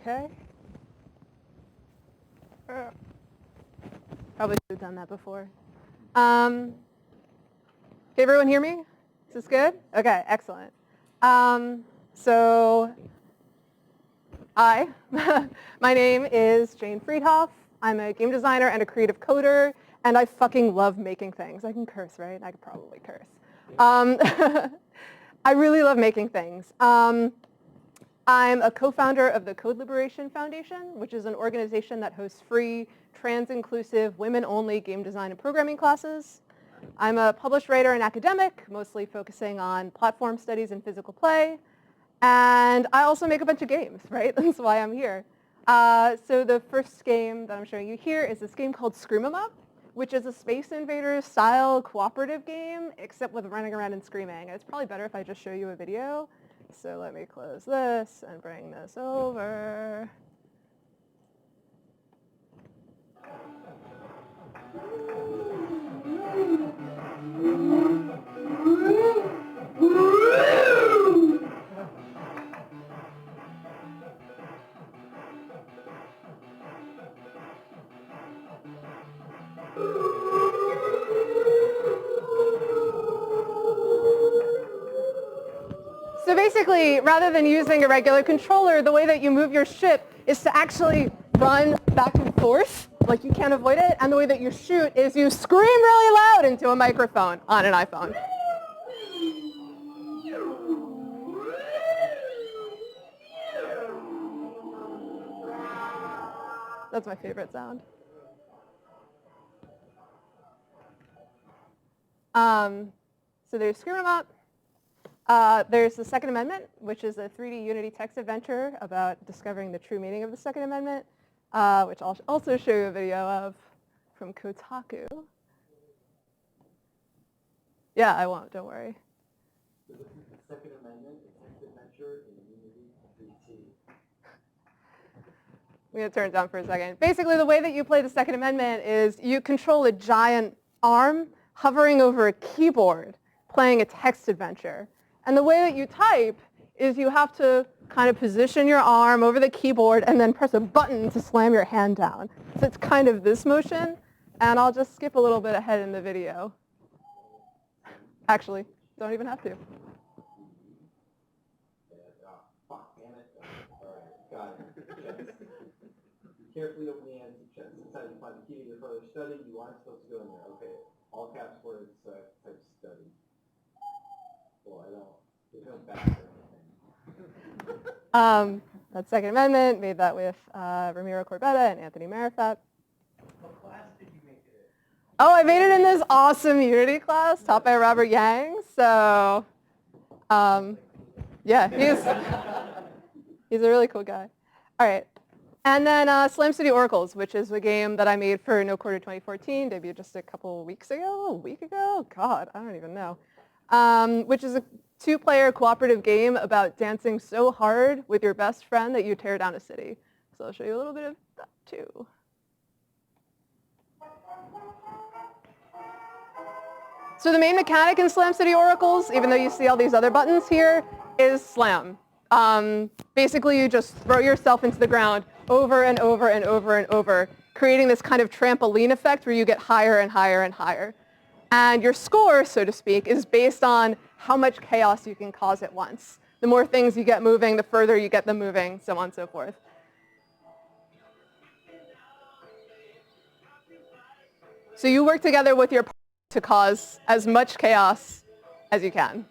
Okay. Probably should have done that before. Can everyone hear me? Is this good? Okay, excellent. So, hi. My name is Jane Friedhoff. I'm a game designer and a creative coder, and I fucking love making things. I can curse, right? I could probably curse. I really love making things. I'm a co-founder of the Code Liberation Foundation, which is an organization that hosts free, trans-inclusive, women-only game design and programming classes. I'm a published writer and academic, mostly focusing on platform studies and physical play. And I also make a bunch of games, right? That's why I'm here. So the first game that I'm showing you here is this game called Scream 'em Up, which is a Space Invaders style cooperative game, except with running around and screaming. It's probably better if I just show you a video. So let me close this and bring this over. So basically, rather than using a regular controller, the way that you move your ship is to actually run back and forth, like you can't avoid it, and the way that you shoot is you scream really loud into a microphone on an iPhone. That's my favorite sound. So there's Scream 'em Up. There's the Second Amendment, which is a 3D Unity text adventure about discovering the true meaning of the Second Amendment, which I'll also show you a video of from Kotaku. Yeah, I won't, don't worry. The Second Amendment, a text adventure in Unity 3D. I'm going to turn it down for a second. Basically, the way that you play the Second Amendment is you control a giant arm hovering over a keyboard, playing a text adventure. And the way that you type is you have to kind of position your arm over the keyboard and then press a button to slam your hand down. So it's kind of this motion. And I'll just skip a little bit ahead in the video. Actually, don't even have to. Fuck, damn it. All right, got it. Carefully open the end to check. Since you find the key to your further study, you aren't supposed to go in there. Okay, all caps words, type study. Well, I don't. There's no back or anything. That Second Amendment, made that with Ramiro Corbetta and Anthony Marifat. What class did you make it in? Oh, I made it in this awesome Unity class taught by Robert Yang. So, yeah, he's a really cool guy. All right. And then Slam City Oracles, which is a game that I made for No Quarter 2014, debuted just a week ago? God, I don't even know. Which is a 2-player cooperative game about dancing so hard with your best friend that you tear down a city. So I'll show you a little bit of that too. So the main mechanic in Slam City Oracles, even though you see all these other buttons here, is slam. Basically, you just throw yourself into the ground over and over and over and over, creating this kind of trampoline effect where you get higher and higher and higher. And your score, so to speak, is based on how much chaos you can cause at once. The more things you get moving, the further you get them moving, so on and so forth. So you work together with your partner to cause as much chaos as you can.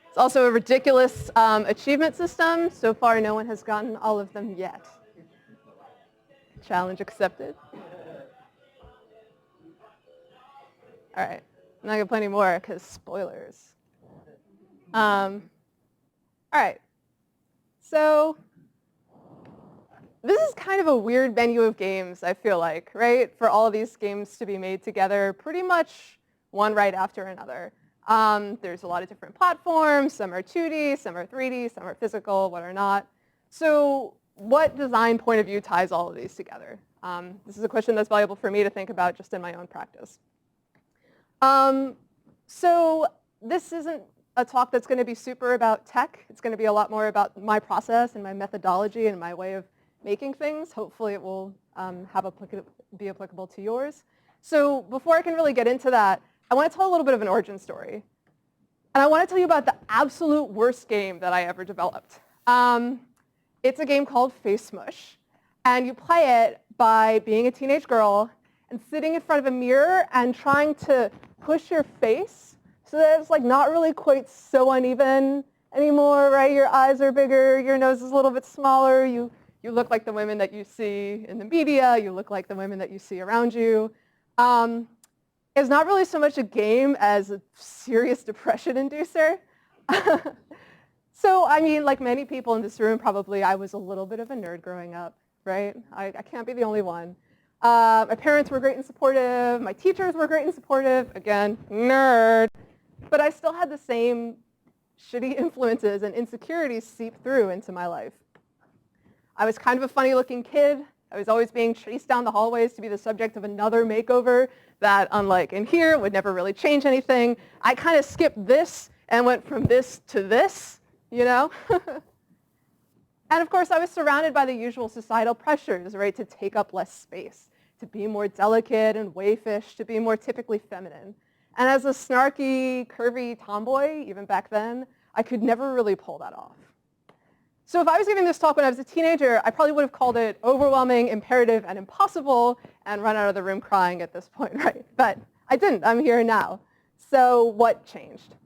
It's also a ridiculous achievement system. So far, no one has gotten all of them yet. Challenge accepted. All right, I'm not going to play any more because spoilers. All right, so this is kind of a weird menu of games, I feel like, right? For all of these games to be made together pretty much one right after another. There's a lot of different platforms. Some are 2D, some are 3D, some are physical, what are not. So what design point of view ties all of these together? This is a question that's valuable for me to think about just in my own practice. So this isn't a talk that's going to be super about tech. It's going to be a lot more about my process and my methodology and my way of making things. Hopefully it will be applicable to yours. So before I can really get into that, I want to tell a little bit of an origin story. And I want to tell you about the absolute worst game that I ever developed. It's a game called Face Smush. And you play it by being a teenage girl and sitting in front of a mirror and trying to push your face so that it's like not really quite so uneven anymore, right? Your eyes are bigger, your nose is a little bit smaller, you look like the women that you see in the media, you look like the women that you see around you. It's not really so much a game as a serious depression inducer. So, I mean, like many people in this room, probably I was a little bit of a nerd growing up, right? I can't be the only one. My parents were great and supportive. My teachers were great and supportive. Again, nerd. But I still had the same shitty influences and insecurities seep through into my life. I was kind of a funny-looking kid. I was always being chased down the hallways to be the subject of another makeover that, unlike in here, would never really change anything. I kind of skipped this and went from this to this, you know? And of course, I was surrounded by the usual societal pressures, right, to take up less space, to be more delicate and wayfish, to be more typically feminine. And as a snarky, curvy tomboy, even back then, I could never really pull that off. So if I was giving this talk when I was a teenager, I probably would have called it overwhelming, imperative, and impossible, and run out of the room crying at this point, right? But I didn't. I'm here now. So what changed?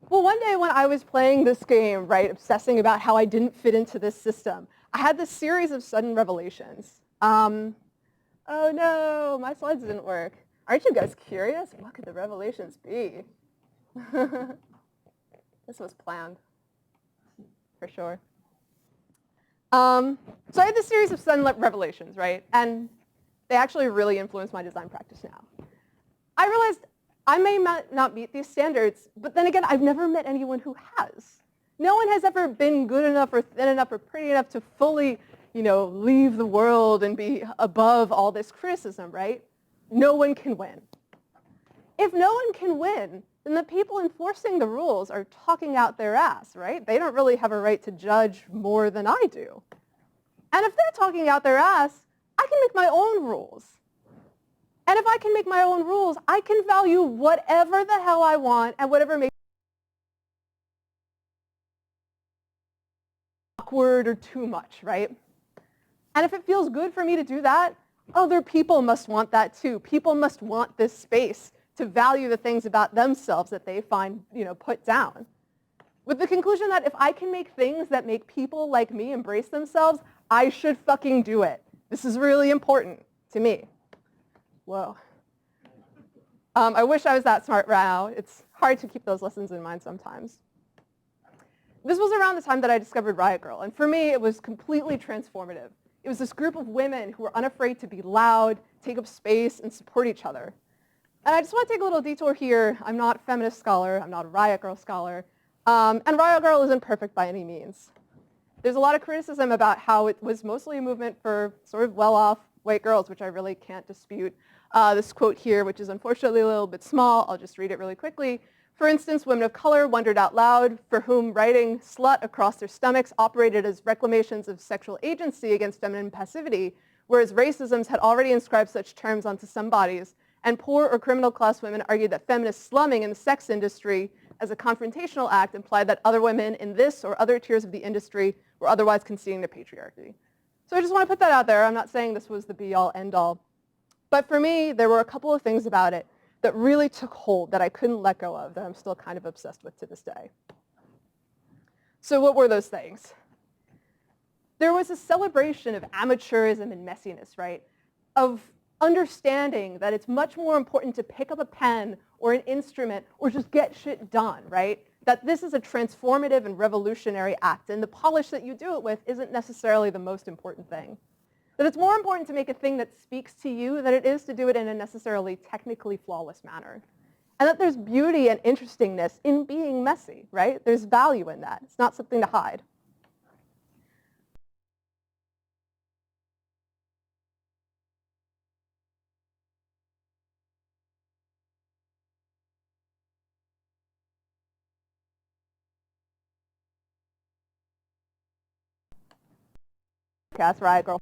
Well, one day when I was playing this game, right, obsessing about how I didn't fit into this system, I had this series of sudden revelations. Oh no, my slides didn't work. Aren't you guys curious? What could the revelations be? This was planned, for sure. So I had this series of sudden revelations, right? And they actually really influenced my design practice now. I realized I may not meet these standards, but then again, I've never met anyone who has. No one has ever been good enough or thin enough or pretty enough to fully, leave the world and be above all this criticism, right? No one can win. If no one can win, then the people enforcing the rules are talking out their ass, right? They don't really have a right to judge more than I do. And if they're talking out their ass, I can make my own rules. And if I can make my own rules, I can value whatever the hell I want and whatever makes it awkward or too much, right? And if it feels good for me to do that, other people must want that too. People must want this space to value the things about themselves that they find, put down. With the conclusion that if I can make things that make people like me embrace themselves, I should fucking do it. This is really important to me. Whoa. I wish I was that smart now. It's hard to keep those lessons in mind sometimes. This was around the time that I discovered Riot Grrrl, and for me, it was completely transformative. It was this group of women who were unafraid to be loud, take up space, and support each other. And I just want to take a little detour here. I'm not a feminist scholar. I'm not a Riot Grrrl scholar. And Riot Grrrl isn't perfect by any means. There's a lot of criticism about how it was mostly a movement for sort of well-off white girls, which I really can't dispute. This quote here, which is unfortunately a little bit small, I'll just read it really quickly. For instance, women of color wondered out loud, for whom writing slut across their stomachs operated as reclamations of sexual agency against feminine passivity, whereas racisms had already inscribed such terms onto some bodies, and poor or criminal class women argued that feminist slumming in the sex industry as a confrontational act implied that other women in this or other tiers of the industry were otherwise conceding to patriarchy. So I just want to put that out there. I'm not saying this was the be-all, end-all. But for me, there were a couple of things about it that really took hold that I couldn't let go of, that I'm still kind of obsessed with to this day. So what were those things? There was a celebration of amateurism and messiness, right? Of understanding that it's much more important to pick up a pen or an instrument or just get shit done, right? That this is a transformative and revolutionary act, and the polish that you do it with isn't necessarily the most important thing. That it's more important to make a thing that speaks to you than it is to do it in a necessarily technically flawless manner. And that there's beauty and interestingness in being messy, right? There's value in that. It's not something to hide. Cast Riot Girl.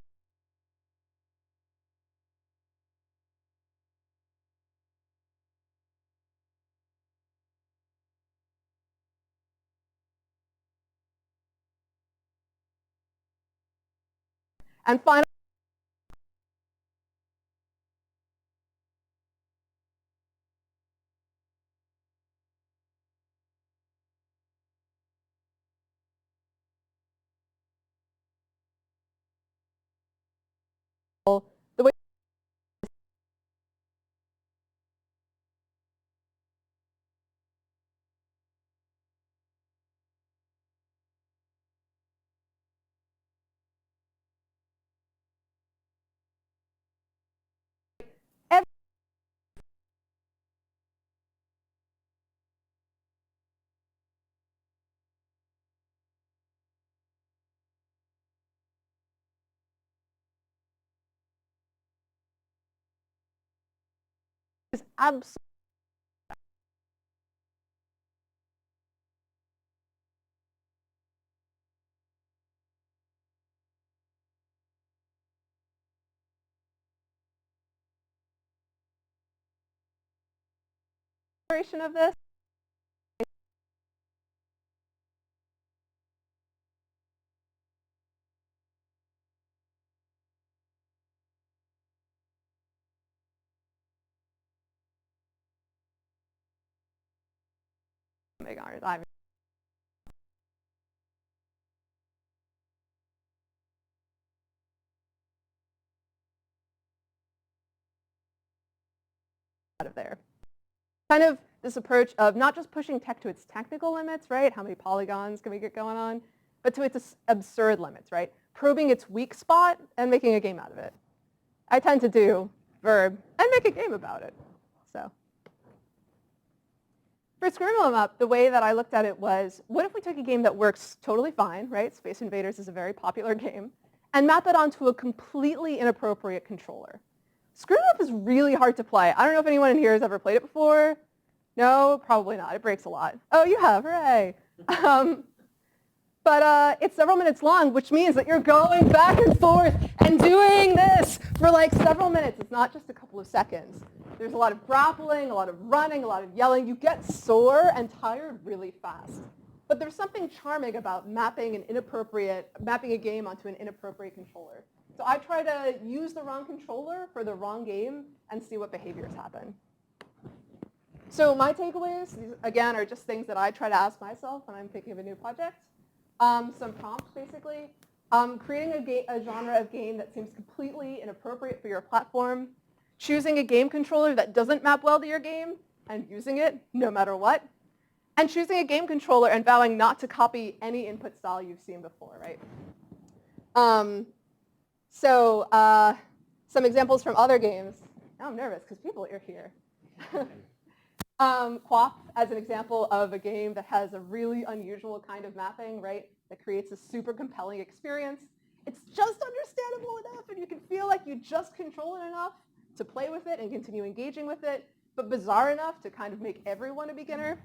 And finally, the way every is absolutely of this. I'm out of there. Kind of this approach of not just pushing tech to its technical limits, right? How many polygons can we get going on? But to its absurd limits, right? Probing its weak spot and making a game out of it. I tend to do verb and make a game about it. So for Scribble 'em Up, the way that I looked at it was, what if we took a game that works totally fine, right? Space Invaders is a very popular game, and map it onto a completely inappropriate controller. Scribble 'em Up is really hard to play. I don't know if anyone in here has ever played it before. No, probably not. It breaks a lot. Oh, you have, hooray. But it's several minutes long, which means that you're going back and forth and doing this for like several minutes. It's not just a couple of seconds. There's a lot of grappling, a lot of running, a lot of yelling. You get sore and tired really fast. But there's something charming about mapping a game onto an inappropriate controller. So I try to use the wrong controller for the wrong game and see what behaviors happen. So my takeaways, these, again, are just things that I try to ask myself when I'm thinking of a new project. Some prompts, basically. Creating a genre of game that seems completely inappropriate for your platform. Choosing a game controller that doesn't map well to your game and using it no matter what. And choosing a game controller and vowing not to copy any input style you've seen before, right? Some examples from other games. Now I'm nervous because people are here. Quap as an example of a game that has a really unusual kind of mapping, right? That creates a super compelling experience. It's just understandable enough and you can feel like you just control it enough to play with it and continue engaging with it, but bizarre enough to kind of make everyone a beginner.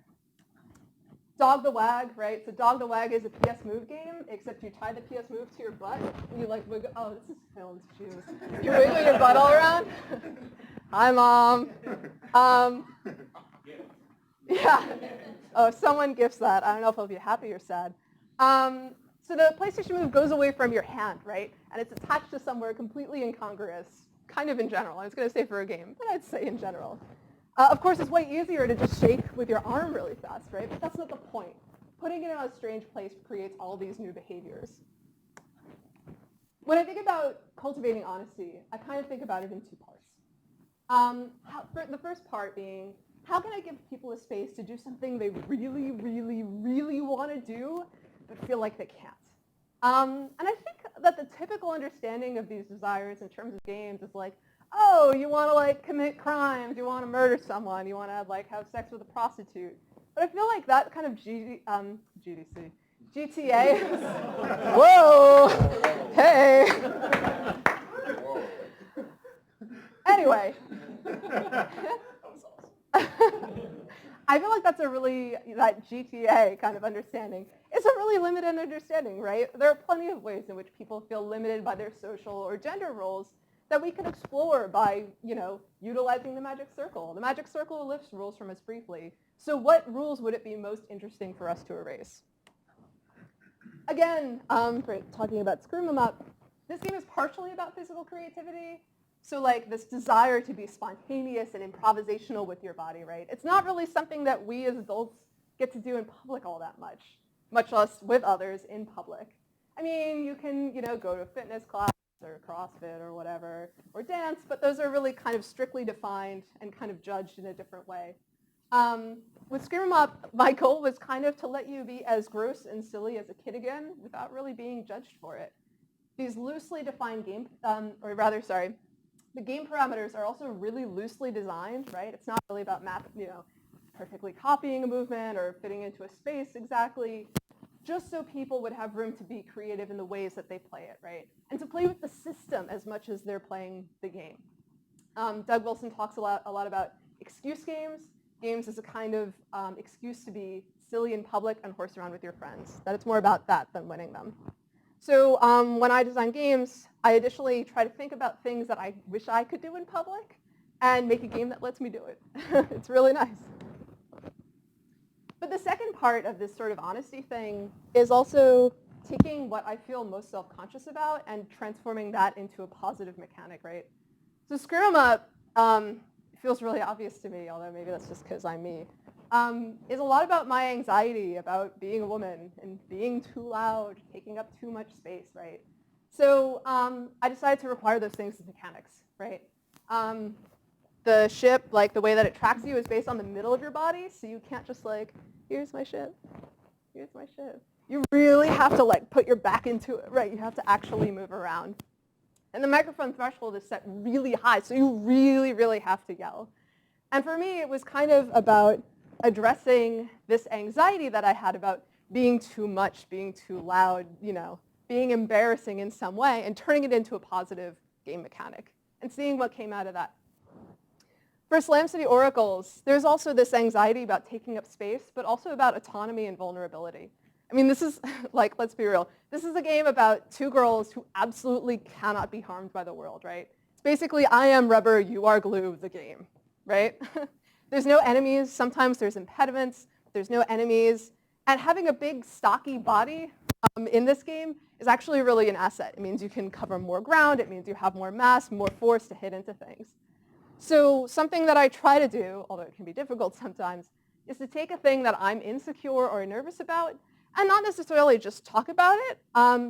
Dog the Wag, right? So Dog the Wag is a PS Move game, except you tie the PS Move to your butt and you like wiggle. Oh, this is filmed, shoes. You wiggle your butt all around. Hi, Mom. Yeah. Oh, someone gifts that. I don't know if I'll be happy or sad. So the PlayStation Move goes away from your hand, right? And it's attached to somewhere completely incongruous, kind of in general. I was going to say for a game, but I'd say in general. Of course, it's way easier to just shake with your arm really fast, right? But that's not the point. Putting it in a strange place creates all these new behaviors. When I think about cultivating honesty, I kind of think about it in two parts. The first part being, how can I give people a space to do something they really, really, really want to do, but feel like they can't? And I think that the typical understanding of these desires in terms of games is like, oh, you want to like commit crimes, you want to murder someone, you want to like have sex with a prostitute. But I feel like that kind of GTA is, whoa, hey. Anyway. I feel like that's that GTA kind of understanding it's a really limited understanding, right? There are plenty of ways in which people feel limited by their social or gender roles that we can explore by, utilizing the magic circle. The magic circle lifts rules from us briefly. So what rules would it be most interesting for us to erase? Again, talking about Screw 'em Up, this game is partially about physical creativity. So like this desire to be spontaneous and improvisational with your body, right? It's not really something that we as adults get to do in public all that much less with others in public. I mean, you can, go to a fitness class or CrossFit or whatever, or dance, but those are really kind of strictly defined and kind of judged in a different way. With Screw 'em Up, my goal was kind of to let you be as gross and silly as a kid again without really being judged for it. These loosely defined the game parameters are also really loosely designed, right? It's not really about perfectly copying a movement or fitting into a space exactly, just so people would have room to be creative in the ways that they play it, right? And to play with the system as much as they're playing the game. Doug Wilson talks a lot about excuse games as a kind of excuse to be silly in public and horse around with your friends, that it's more about that than winning them. So when I design games, I additionally try to think about things that I wish I could do in public and make a game that lets me do it. It's really nice. But the second part of this sort of honesty thing is also taking what I feel most self-conscious about and transforming that into a positive mechanic, right? So Screw 'em Up feels really obvious to me, although maybe that's just because I'm me, is a lot about my anxiety about being a woman and being too loud, taking up too much space, right? So I decided to require those things as mechanics, right? The ship, like the way that it tracks you, is based on the middle of your body, so you can't just like, here's my ship, here's my ship. You really have to like put your back into it, right? You have to actually move around. And the microphone threshold is set really high, so you really, really have to yell. And for me, it was kind of about addressing this anxiety that I had about being too much, being too loud, being embarrassing in some way, and turning it into a positive game mechanic, and seeing what came out of that. For Slam City Oracles, there's also this anxiety about taking up space, but also about autonomy and vulnerability. I mean, this is, like, let's be real. This is a game about two girls who absolutely cannot be harmed by the world, right? It's basically, I am rubber, you are glue, the game, right? There's no enemies. Sometimes there's impediments. There's no enemies. And having a big, stocky body in this game is actually really an asset. It means you can cover more ground. It means you have more mass, more force to hit into things. So something that I try to do, although it can be difficult sometimes, is to take a thing that I'm insecure or nervous about and not necessarily just talk about it,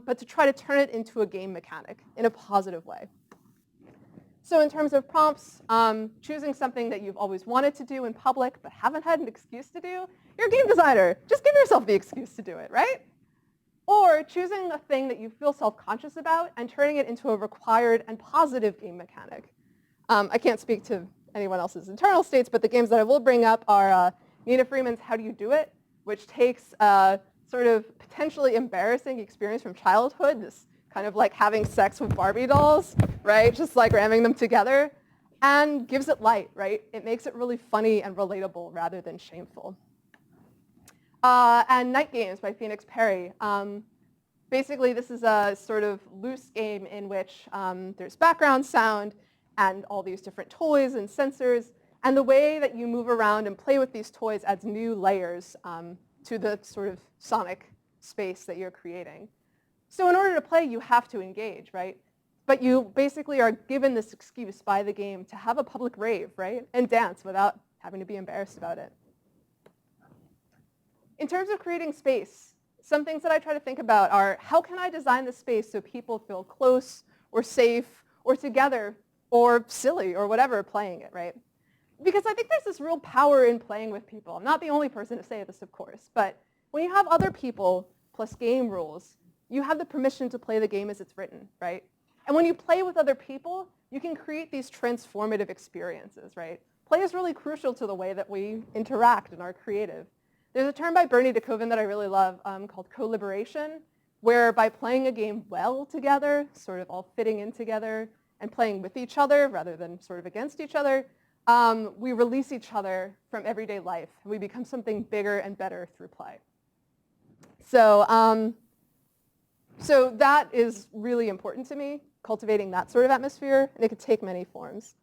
but to try to turn it into a game mechanic in a positive way. So in terms of prompts, choosing something that you've always wanted to do in public but haven't had an excuse to do, you're a game designer. Just give yourself the excuse to do it, right? Or choosing a thing that you feel self-conscious about and turning it into a required and positive game mechanic. I can't speak to anyone else's internal states, but the games that I will bring up are Nina Freeman's How Do You Do It, which takes a sort of potentially embarrassing experience from childhood, this kind of like having sex with Barbie dolls, right? Just like ramming them together, and gives it light, right? It makes it really funny and relatable rather than shameful. And Night Games by Phoenix Perry. Basically, this is a sort of loose game in which there's background sound and all these different toys and sensors. And the way that you move around and play with these toys adds new layers to the sort of sonic space that you're creating. So in order to play, you have to engage, right? But you basically are given this excuse by the game to have a public rave, right? And dance without having to be embarrassed about it. In terms of creating space, some things that I try to think about are, how can I design the space so people feel close or safe or together or silly or whatever playing it, right? Because I think there's this real power in playing with people. I'm not the only person to say this, of course, but when you have other people plus game rules, you have the permission to play the game as it's written, right? And when you play with other people, you can create these transformative experiences, right? Play is really crucial to the way that we interact and are creative. There's a term by Bernie DeKoven that I really love called co-liberation, where by playing a game well together, sort of all fitting in together, and playing with each other rather than sort of against each other, we release each other from everyday life. We become something bigger and better through play. So, so that is really important to me, cultivating that sort of atmosphere, and it could take many forms.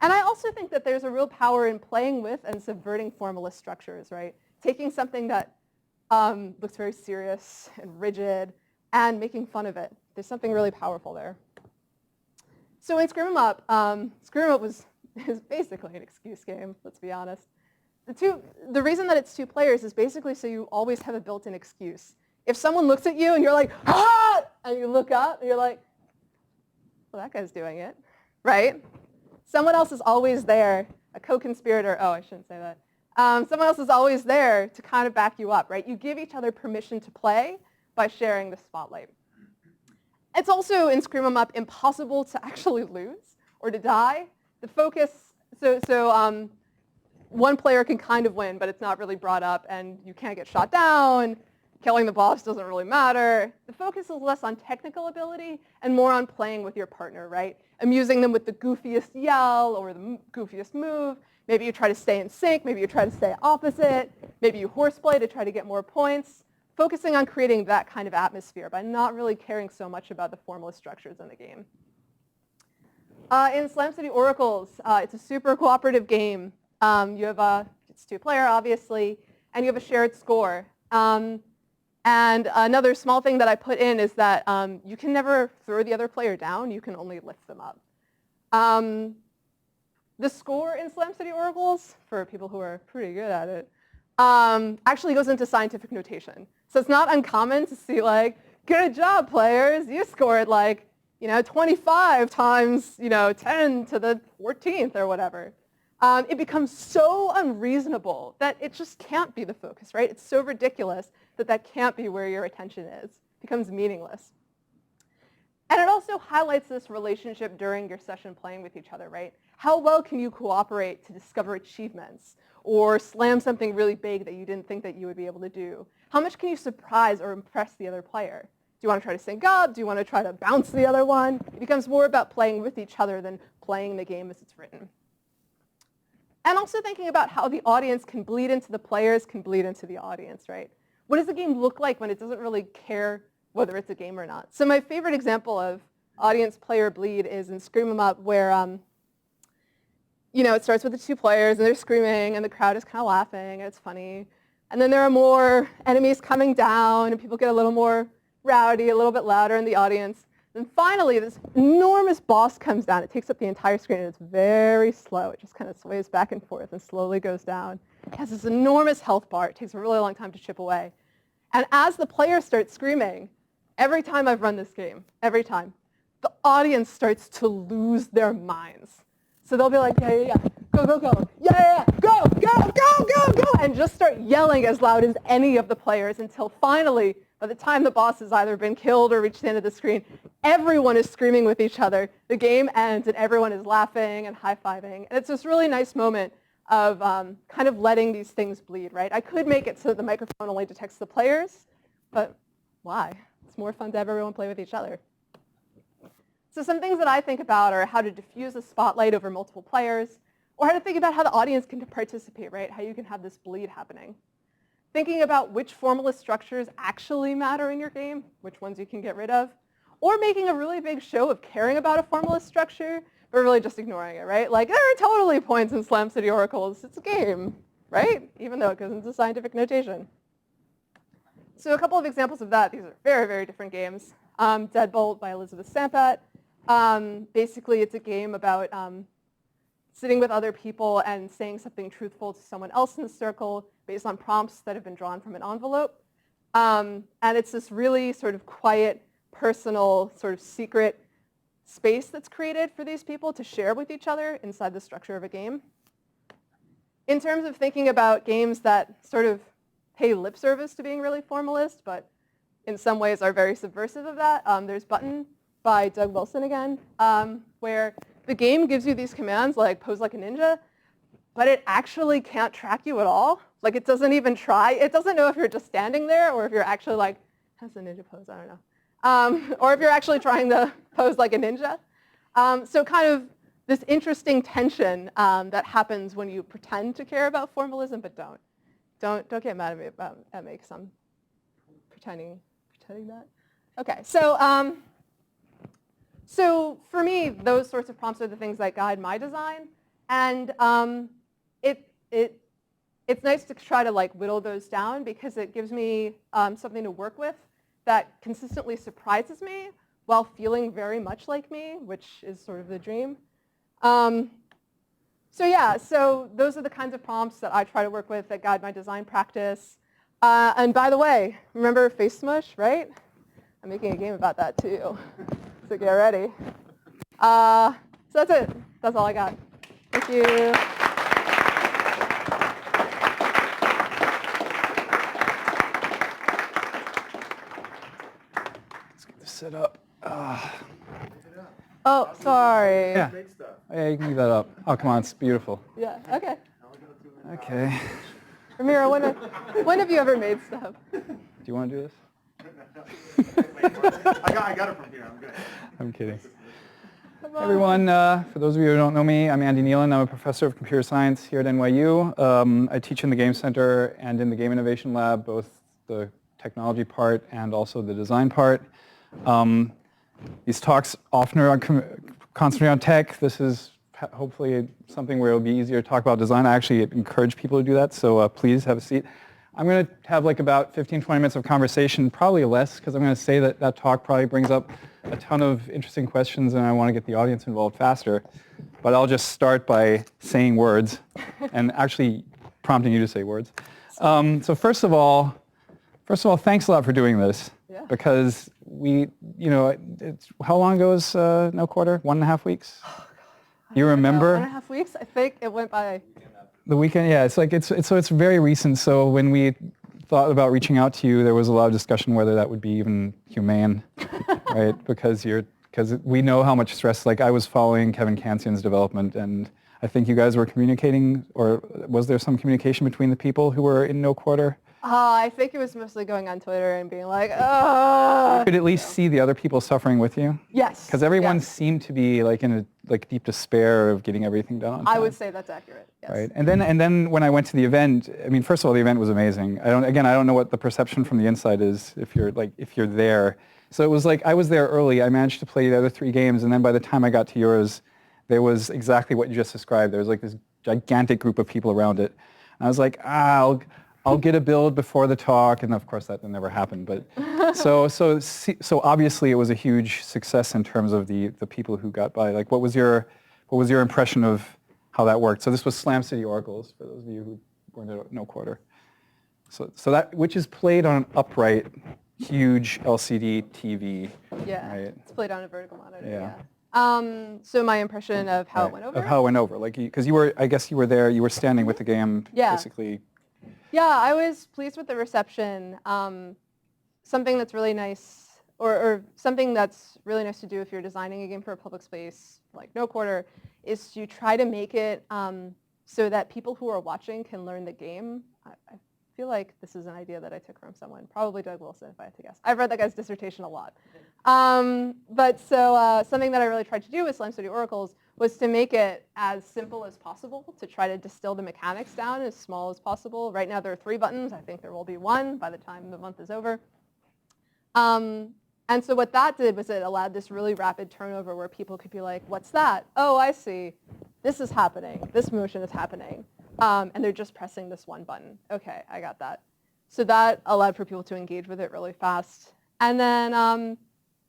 And I also think that there's a real power in playing with and subverting formalist structures, right? Taking something that looks very serious and rigid and making fun of it. There's something really powerful there. So in Scream 'em Up, is basically an excuse game, let's be honest. The reason that it's 2 players is basically so you always have a built-in excuse. If someone looks at you and you're like, ah! And you look up and you're like, well, that guy's doing it, right? Someone else is always there, a co-conspirator. Oh, I shouldn't say that. Someone else is always there to kind of back you up, right? You give each other permission to play by sharing the spotlight. It's also, in Scream 'em Up, impossible to actually lose or to die. The focus, so one player can kind of win, but it's not really brought up, and you can't get shot down. Killing the boss doesn't really matter. The focus is less on technical ability and more on playing with your partner, right? Amusing them with the goofiest yell or the goofiest move. Maybe you try to stay in sync. Maybe you try to stay opposite. Maybe you horseplay to try to get more points. Focusing on creating that kind of atmosphere by not really caring so much about the formalist structures in the game. In Slam City Oracles, it's a super cooperative game. You have it's 2-player, obviously, and you have a shared score. And another small thing that I put in is that you can never throw the other player down. You can only lift them up. The score in Slam City Oracles, for people who are pretty good at it, actually goes into scientific notation. So it's not uncommon to see, like, good job, players. You scored, like, 25 times, 10 to the 14th or whatever. It becomes so unreasonable that it just can't be the focus, right? It's so ridiculous that that can't be where your attention is. It becomes meaningless. And it also highlights this relationship during your session playing with each other, right? How well can you cooperate to discover achievements or slam something really big that you didn't think that you would be able to do? How much can you surprise or impress the other player? Do you want to try to sync up? Do you want to try to bounce the other one? It becomes more about playing with each other than playing the game as it's written. And also thinking about how the audience can bleed into the players, can bleed into the audience, right? What does the game look like when it doesn't really care whether it's a game or not? So my favorite example of audience-player bleed is in Scream 'em Up, where it starts with the 2 players, and they're screaming, and the crowd is kind of laughing, and it's funny. And then there are more enemies coming down, and people get a little more rowdy, a little bit louder in the audience. Then finally, this enormous boss comes down. It takes up the entire screen, and it's very slow. It just kind of sways back and forth and slowly goes down. It has this enormous health bar. It takes a really long time to chip away. And as the players start screaming, every time I've run this game, every time, the audience starts to lose their minds. So they'll be like, yeah, yeah, yeah, go, go, go, yeah, yeah, yeah, go, go, go, go, go, and just start yelling as loud as any of the players until finally, by the time the boss has either been killed or reached the end of the screen, everyone is screaming with each other. The game ends and everyone is laughing and high-fiving. And it's this really nice moment of kind of letting these things bleed, right? I could make it so that the microphone only detects the players, but why? It's more fun to have everyone play with each other. So some things that I think about are how to diffuse a spotlight over multiple players, or how to think about how the audience can participate, right? How you can have this bleed happening. Thinking about which formalist structures actually matter in your game, which ones you can get rid of, or making a really big show of caring about a formalist structure, but really just ignoring it, right? Like, there are totally points in Slam City Oracles. It's a game, right? Even though it goes into scientific notation. So a couple of examples of that. These are very, very different games. Deadbolt by Elizabeth Sampat. Basically, it's a game about sitting with other people and saying something truthful to someone else in the circle based on prompts that have been drawn from an envelope. And it's this really sort of quiet, personal, sort of secret space that's created for these people to share with each other inside the structure of a game. In terms of thinking about games that sort of pay lip service to being really formalist, but in some ways are very subversive of that, there's Button by Doug Wilson again, where the game gives you these commands like pose like a ninja, but it actually can't track you at all. Like, it doesn't even try. It doesn't know if you're just standing there or if you're actually like, how's the ninja pose? I don't know. Or if you're actually trying to pose like a ninja. So kind of this interesting tension that happens when you pretend to care about formalism but don't. Don't get mad at me because I'm pretending that. Okay, so so for me, those sorts of prompts are the things that guide my design, and it's nice to try to like whittle those down because it gives me something to work with that consistently surprises me while feeling very much like me, which is sort of the dream. So yeah, so those are the kinds of prompts that I try to work with that guide my design practice. And by the way, remember face smush, right? I'm making a game about that too, so get ready. So that's it. That's all I got. Thank you. Let's get this set up. Oh, sorry. Yeah. Yeah, you can leave that up. Oh, come on, it's beautiful. Yeah, okay. Okay. Ramiro, when have you ever made stuff? Do you want to do this? I got it from here. I'm good. I'm kidding. Hey everyone, for those of you who don't know me, I'm Andy Nealon. I'm a professor of computer science here at NYU. I teach in the Game Center and in the Game Innovation Lab, both the technology part and also the design part. These talks often are concentrated on tech. This is hopefully something where it'll be easier to talk about design. I actually encourage people to do that, so please have a seat. I'm going to have like about 15, 20 minutes of conversation, probably less, because I'm going to say that that talk probably brings up a ton of interesting questions and I want to get the audience involved faster. But I'll just start by saying words and actually prompting you to say words. So first of all, thanks a lot for doing this. Yeah. Because we, how long ago was No Quarter? 1.5 weeks? You remember? 1.5 weeks? I think it went by. The weekend, yeah. It's like it's very recent. So when we thought about reaching out to you, there was a lot of discussion whether that would be even humane, right? Because we know how much stress. Like I was following Kevin Kansian's development, and I think you guys were communicating, or was there some communication between the people who were in No Quarter? I think it was mostly going on Twitter and being like, oh. You could at least see the other people suffering with you. Yes. Because everyone yes. seemed to be like in a deep despair of getting everything done on time. I would say that's accurate. Yes. Right. And then when I went to the event, I mean, first of all, the event was amazing. I don't know what the perception from the inside is if you're there. So it was like I was there early. I managed to play the other 3 games, and then by the time I got to yours, there was exactly what you just described. There was like this gigantic group of people around it. And I was like, I'll get a build before the talk, and of course that never happened. But so obviously it was a huge success in terms of the people who got by. Like, what was your impression of how that worked? So this was Slam City Oracles for those of you who weren't at No Quarter. So that, which is played on an upright, huge LCD TV. Yeah, right? It's played on a vertical monitor. Yeah. So my impression of how it went over. Of how it went over, like because I guess you were there. You were standing with the game, basically. Yeah, I was pleased with the reception. Something that's really nice, or something that's really nice to do if you're designing a game for a public space like No Quarter, is to try to make it so that people who are watching can learn the game. I feel like this is an idea that I took from someone, probably Doug Wilson, if I had to guess. I've read that guy's dissertation a lot. But something that I really tried to do with Slime City Oracles was to make it as simple as possible, to try to distill the mechanics down as small as possible. Right now there are 3 buttons. I think there will be 1 by the time the month is over. And so what that did was it allowed this really rapid turnover where people could be like, what's that? Oh, I see. This is happening. This motion is happening. And they're just pressing this 1 button. Okay, I got that. So that allowed for people to engage with it really fast. And then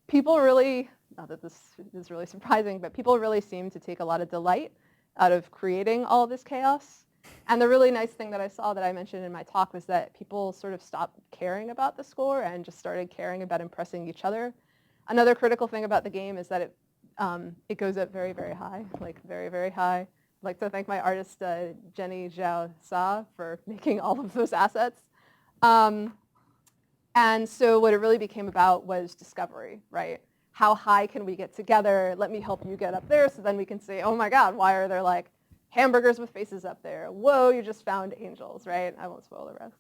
people really, not that this is really surprising, but people really seem to take a lot of delight out of creating all of this chaos. And the really nice thing that I saw that I mentioned in my talk was that people sort of stopped caring about the score and just started caring about impressing each other. Another critical thing about the game is that it goes up very, very high, like very, very high. I'd like to thank my artist, Jenny Zhao Sa, for making all of those assets. And so what it really became about was discovery, right? How high can we get together? Let me help you get up there so then we can say, oh my God, why are there like hamburgers with faces up there? Whoa, you just found angels, right? I won't spoil the rest.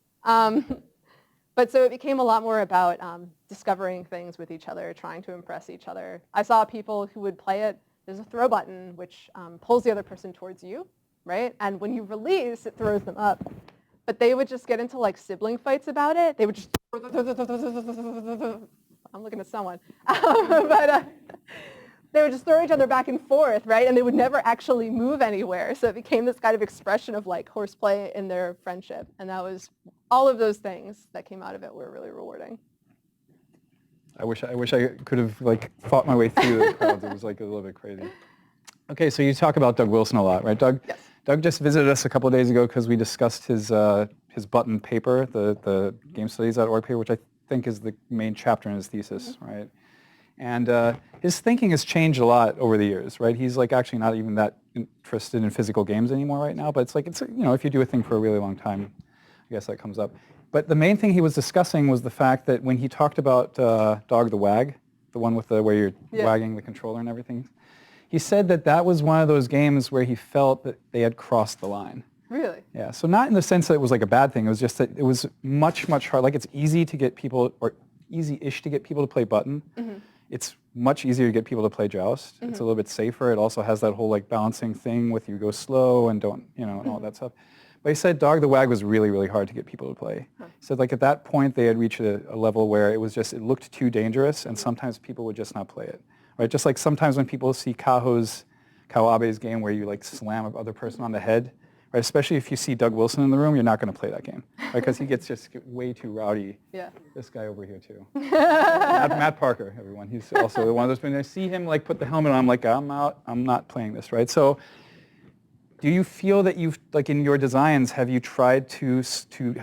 But so it became a lot more about discovering things with each other, trying to impress each other. I saw people who would play it. There's a throw button which pulls the other person towards you, right? And when you release, it throws them up. but they would just get into like sibling fights about it. They would just, I'm looking at someone, but they would just throw each other back and forth, right? And they would never actually move anywhere. So it became this kind of expression of like horseplay in their friendship. And that was, all of those things that came out of it were really rewarding. I wish I could have like fought my way through the crowds. It was like a little bit crazy. Okay, so you talk about Doug Wilson a lot, right, Doug? Yes. Doug just visited us a couple of days ago because we discussed his button paper, the game studies.org paper, which I think is the main chapter in his thesis, right? And his thinking has changed a lot over the years, right? He's like actually not even that interested in physical games anymore right now, but it's like, if you do a thing for a really long time, I guess that comes up. But the main thing he was discussing was the fact that when he talked about Dog the Wag, the one with where you're wagging the controller and everything, he said that was one of those games where he felt that they had crossed the line. Really? Yeah, so not in the sense that it was like a bad thing, it was just that it was much, much harder. Like it's easy to get people, or easy-ish to get people to play button. Mm-hmm. It's much easier to get people to play Joust. Mm-hmm. It's a little bit safer. It also has that whole like balancing thing with you go slow and don't, and all that stuff. But he said Dog the Wag was really, really hard to get people to play. Huh. He said like at that point they had reached a level where it looked too dangerous and sometimes people would just not play it. Right? Just like sometimes when people see Kawabe's game where you like slam a other person on the head, right? Especially if you see Doug Wilson in the room, you're not going to play that game, right? Because he gets just way too rowdy. Yeah. This guy over here too. Matt Parker, everyone. He's also one of those. When I see him like put the helmet on, I'm like, I'm out. I'm not playing this, right? So, do you feel that you've like in your designs have you tried to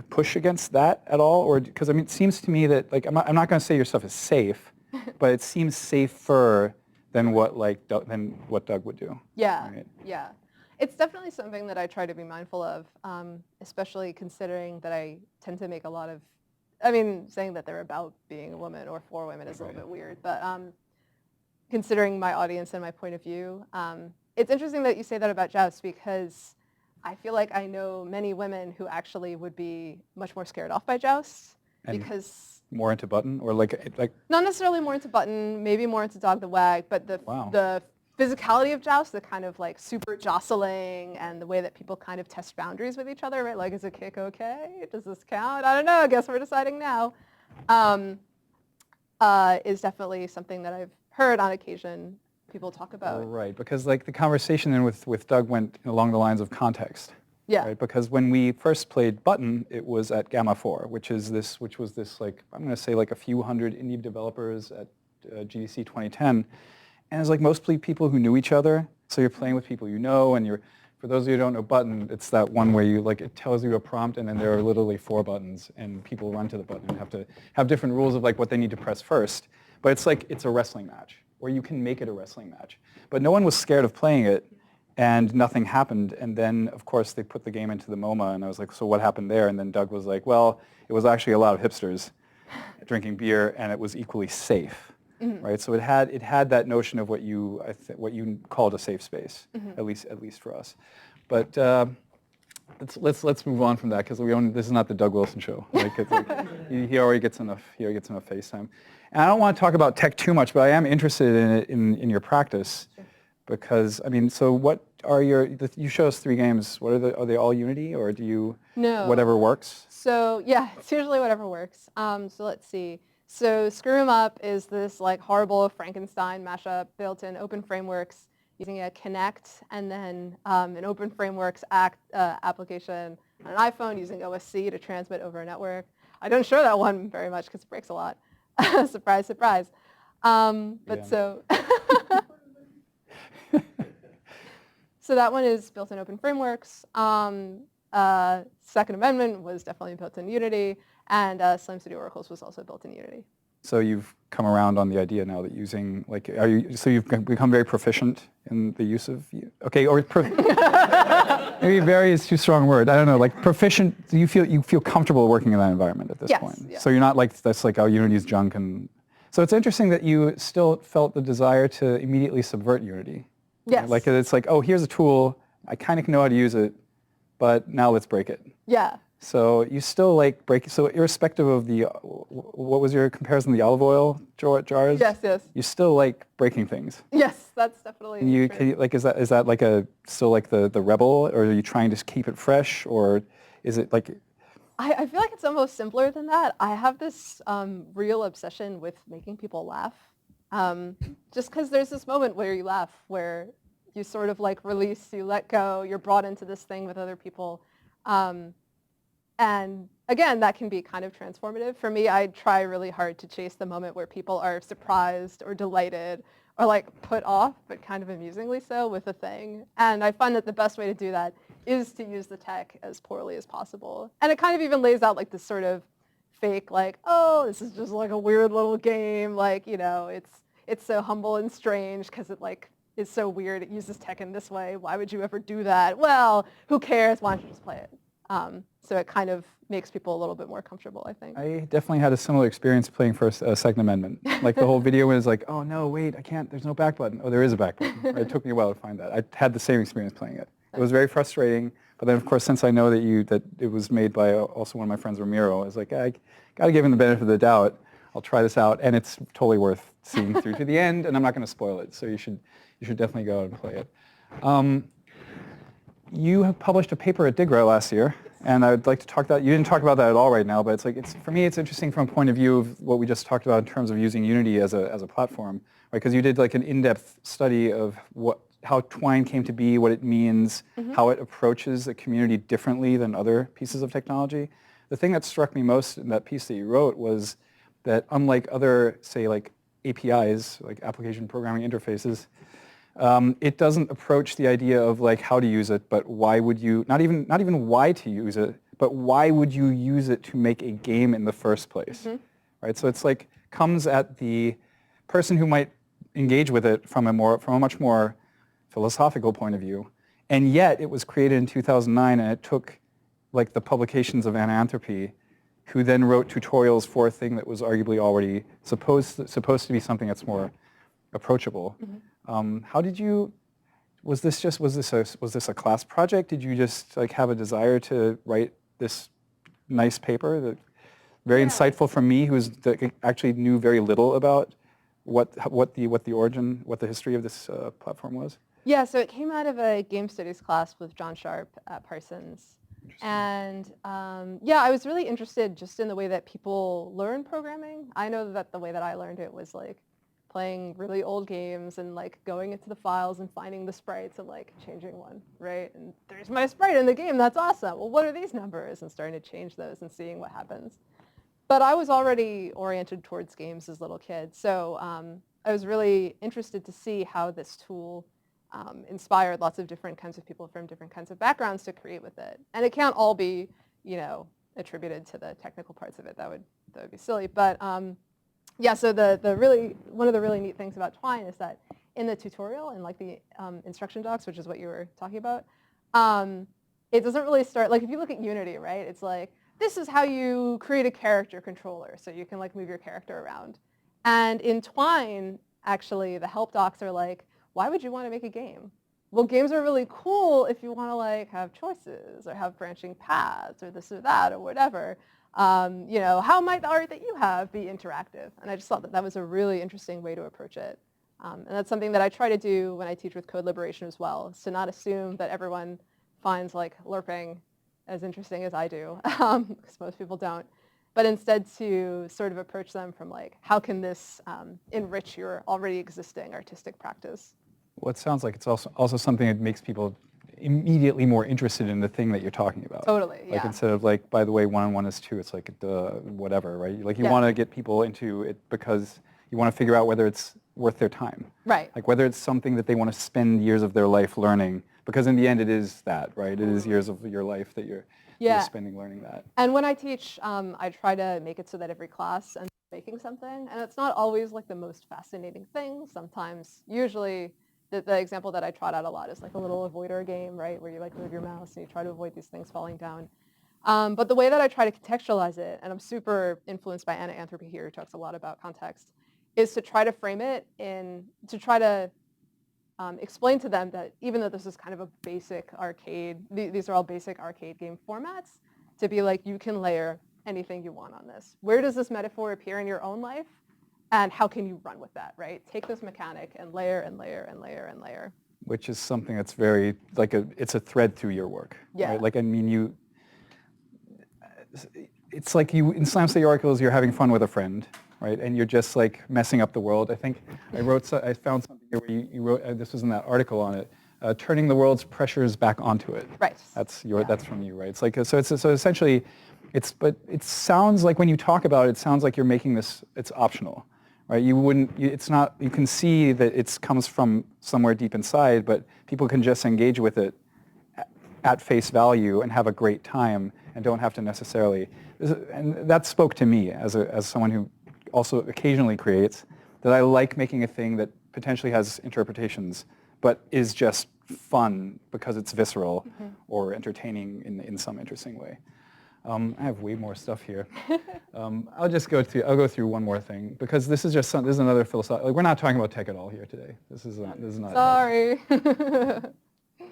push against that at all, or because I mean it seems to me that like I'm not going to say your stuff is safe, but it seems safer than what Doug would do. Yeah. Right? Yeah. It's definitely something that I try to be mindful of, especially considering that I tend to make a lot of, saying that they're about being a woman or for women is a little bit weird, but considering my audience and my point of view, it's interesting that you say that about Joust because I feel like I know many women who actually would be much more scared off by Joust because... More into button or like not necessarily more into button, maybe more into Dog the Wag, but the physicality of Joust, the kind of like super jostling and the way that people kind of test boundaries with each other, right? Like, is a kick okay? Does this count? I don't know. I guess we're deciding now. Is definitely something that I've heard on occasion people talk about. Right, because like the conversation then with Doug went along the lines of context. Yeah. Right? Because when we first played Button, it was at Gamma 4, which was this like, I'm going to say like a few hundred indie developers at GDC 2010. And it's like mostly people who knew each other. So you're playing with people you know, and for those of you who don't know Button, it's that one where you like, it tells you a prompt and then there are literally 4 buttons and people run to the button and have to have different rules of like what they need to press first. But it's like, it's a wrestling match, or you can make it a wrestling match. But no one was scared of playing it. And nothing happened. And then, of course, they put the game into the MoMA. And I was like, so what happened there? And then Doug was like, well, it was actually a lot of hipsters drinking beer, and it was equally safe, right? So it had that notion of what you called a safe space, at least for us. But let's move on from that because this is not the Doug Wilson show. Like, he already gets enough face time. And I don't want to talk about tech too much, but I am interested in it in your practice. Sure. Because, so what are you show us 3 games. What are they all Unity, or do you, whatever works? So, yeah, it's usually whatever works. So let's see. So Screw 'em Up is this like horrible Frankenstein mashup built in Open Frameworks using a Kinect and then an Open Frameworks application on an iPhone using OSC to transmit over a network. I don't show that one very much because it breaks a lot. Surprise, surprise. So... So that one is built in Open Frameworks. Second Amendment was definitely built in Unity, and Slam City Oracles was also built in Unity. So you've come around on the idea now that using, like, so you've become very proficient in the use of, okay, or maybe very is too strong a word. I don't know, like proficient, do you feel comfortable working in that environment at this point? Yes. So you're not like, that's like, oh, Unity's junk. And so it's interesting that you still felt the desire to immediately subvert Unity. Yes. Like it's like, oh, here's a tool. I kind of know how to use it, but now let's break it. Yeah. So you still like break. So irrespective of what was your comparison? The olive oil jars. Yes, yes. You still like breaking things. Yes, that's definitely. And can you like is that like still like the rebel, or are you trying to keep it fresh, or is it like I feel like it's almost simpler than that. I have this real obsession with making people laugh. Just because there's this moment where you laugh, where you sort of like release, you let go, you're brought into this thing with other people. And again, that can be kind of transformative. For me, I try really hard to chase the moment where people are surprised or delighted or like put off, but kind of amusingly so, with a thing. And I find that the best way to do that is to use the tech as poorly as possible. And it kind of even lays out like this sort of fake, like, oh, this is just like a weird little game. Like, you know, it's so humble and strange because it like is so weird. It uses tech in this way. Why would you ever do that? Well, who cares? Why don't you just play it? So it kind of makes people a little bit more comfortable, I think. I definitely had a similar experience playing for Second Amendment. Like the whole video was like, oh no, wait, I can't, there's no back button. Oh, there is a back button. Right? It took me a while to find that. I had the same experience playing it. It was very frustrating, but then of course, since I know that it was made by also one of my friends, Ramiro, I was like, I got to give him the benefit of the doubt. I'll try this out, and it's totally worth seeing through to the end, and I'm not going to spoil it, so you should definitely go out and play it. You have published a paper at grrrl last year, and I would like to talk about, you didn't talk about that at all right now, but for me it's interesting from a point of view of what we just talked about in terms of using Unity as a platform, right? Because you did like an in-depth study of how Twine came to be, what it means, how it approaches the community differently than other pieces of technology. The thing that struck me most in that piece that you wrote was that unlike other, say, like APIs, like application programming interfaces, it doesn't approach the idea of like how to use it, but why would you, not even why to use it, but why would you use it to make a game in the first place, right? So it's like comes at the person who might engage with it from a much more philosophical point of view, and yet it was created in 2009, and it took like the publications of Ananthropy, who then wrote tutorials for a thing that was arguably already supposed to be something that's more approachable. How did you? Was this a class project? Did you just like have a desire to write this nice paper that very insightful for me, that actually knew very little about what the origin, what the history of this platform was? Yeah, so it came out of a game studies class with John Sharp at Parsons. And yeah, I was really interested just in the way that people learn programming. I know that the way that I learned it was like playing really old games and like going into the files and finding the sprites and like changing one, right? And there's my sprite in the game, that's awesome. Well, what are these numbers? And starting to change those and seeing what happens. But I was already oriented towards games as a little kid, so I was really interested to see how this tool inspired lots of different kinds of people from different kinds of backgrounds to create with it. And it can't all be, you know, attributed to the technical parts of it. That would be silly. But yeah, so one of the really neat things about Twine is that in the tutorial and like the instruction docs, which is what you were talking about, it doesn't really start, like if you look at Unity, right, it's like, this is how you create a character controller, so you can like move your character around. And in Twine, actually, the help docs are like, why would you want to make a game? Well, games are really cool if you want to like have choices or have branching paths or this or that or whatever. You know, how might the art that you have be interactive? And I just thought that was a really interesting way to approach it. And that's something that I try to do when I teach with code liberation as well, is to not assume that everyone finds like LERPing as interesting as I do, because most people don't, but instead to sort of approach them from like, how can this enrich your already existing artistic practice? Well, it sounds like it's also something that makes people immediately more interested in the thing that you're talking about. Totally, yeah. Like instead of like, by the way, 1-on-1 is 2, it's like whatever, right? Like you want to get people into it because you want to figure out whether it's worth their time. Right. Like whether it's something that they want to spend years of their life learning, because in the end it is that, right? It is years of your life that you're spending learning that. And when I teach, I try to make it so that every class ends up making something, and it's not always like the most fascinating thing. Sometimes, usually, the example that I trot out a lot is like a little avoider game, right, where you like move your mouse and you try to avoid these things falling down. But the way that I try to contextualize it, and I'm super influenced by Ananthropy here, who talks a lot about context, is to try to frame it to try to explain to them that even though this is kind of a basic arcade, these are all basic arcade game formats, to be like, you can layer anything you want on this. Where does this metaphor appear in your own life? And how can you run with that, right? Take this mechanic and layer and layer and layer and layer. Which is something that's very, it's a thread through your work. Yeah. Right? Like, I mean, it's like you, in Slam City Oracles, you're having fun with a friend, right? And you're just like messing up the world. I think I found something here where you wrote, this was in that article on it, turning the world's pressures back onto it. Right. That's from you, right? It's like, so essentially, but it sounds like when you talk about it, it sounds like you're making this, it's optional, right? It's not, you can see that it comes from somewhere deep inside, but people can just engage with it at face value and have a great time and don't have to necessarily, and that spoke to me as someone who also occasionally creates, that I like making a thing that potentially has interpretations, but is just fun because it's visceral or entertaining in some interesting way. I have way more stuff here. I'll go through one more thing because this is another philosophical. Like, we're not talking about tech at all here today. This is not. Sorry.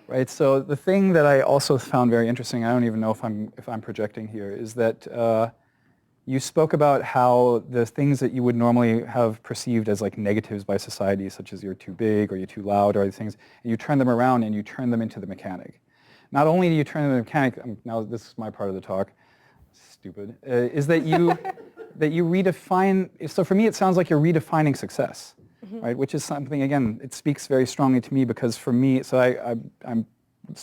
Right. So the thing that I also found very interesting, I don't even know if I'm projecting here, is that you spoke about how the things that you would normally have perceived as like negatives by society, such as you're too big or you're too loud or these things, and you turn them around and you turn them into the mechanic. Not only do you turn them into the mechanic, now this is my part of the talk, stupid, is that you redefine, so for me it sounds like you're redefining success. Right, which is something, again, it speaks very strongly to me because for me, so I'm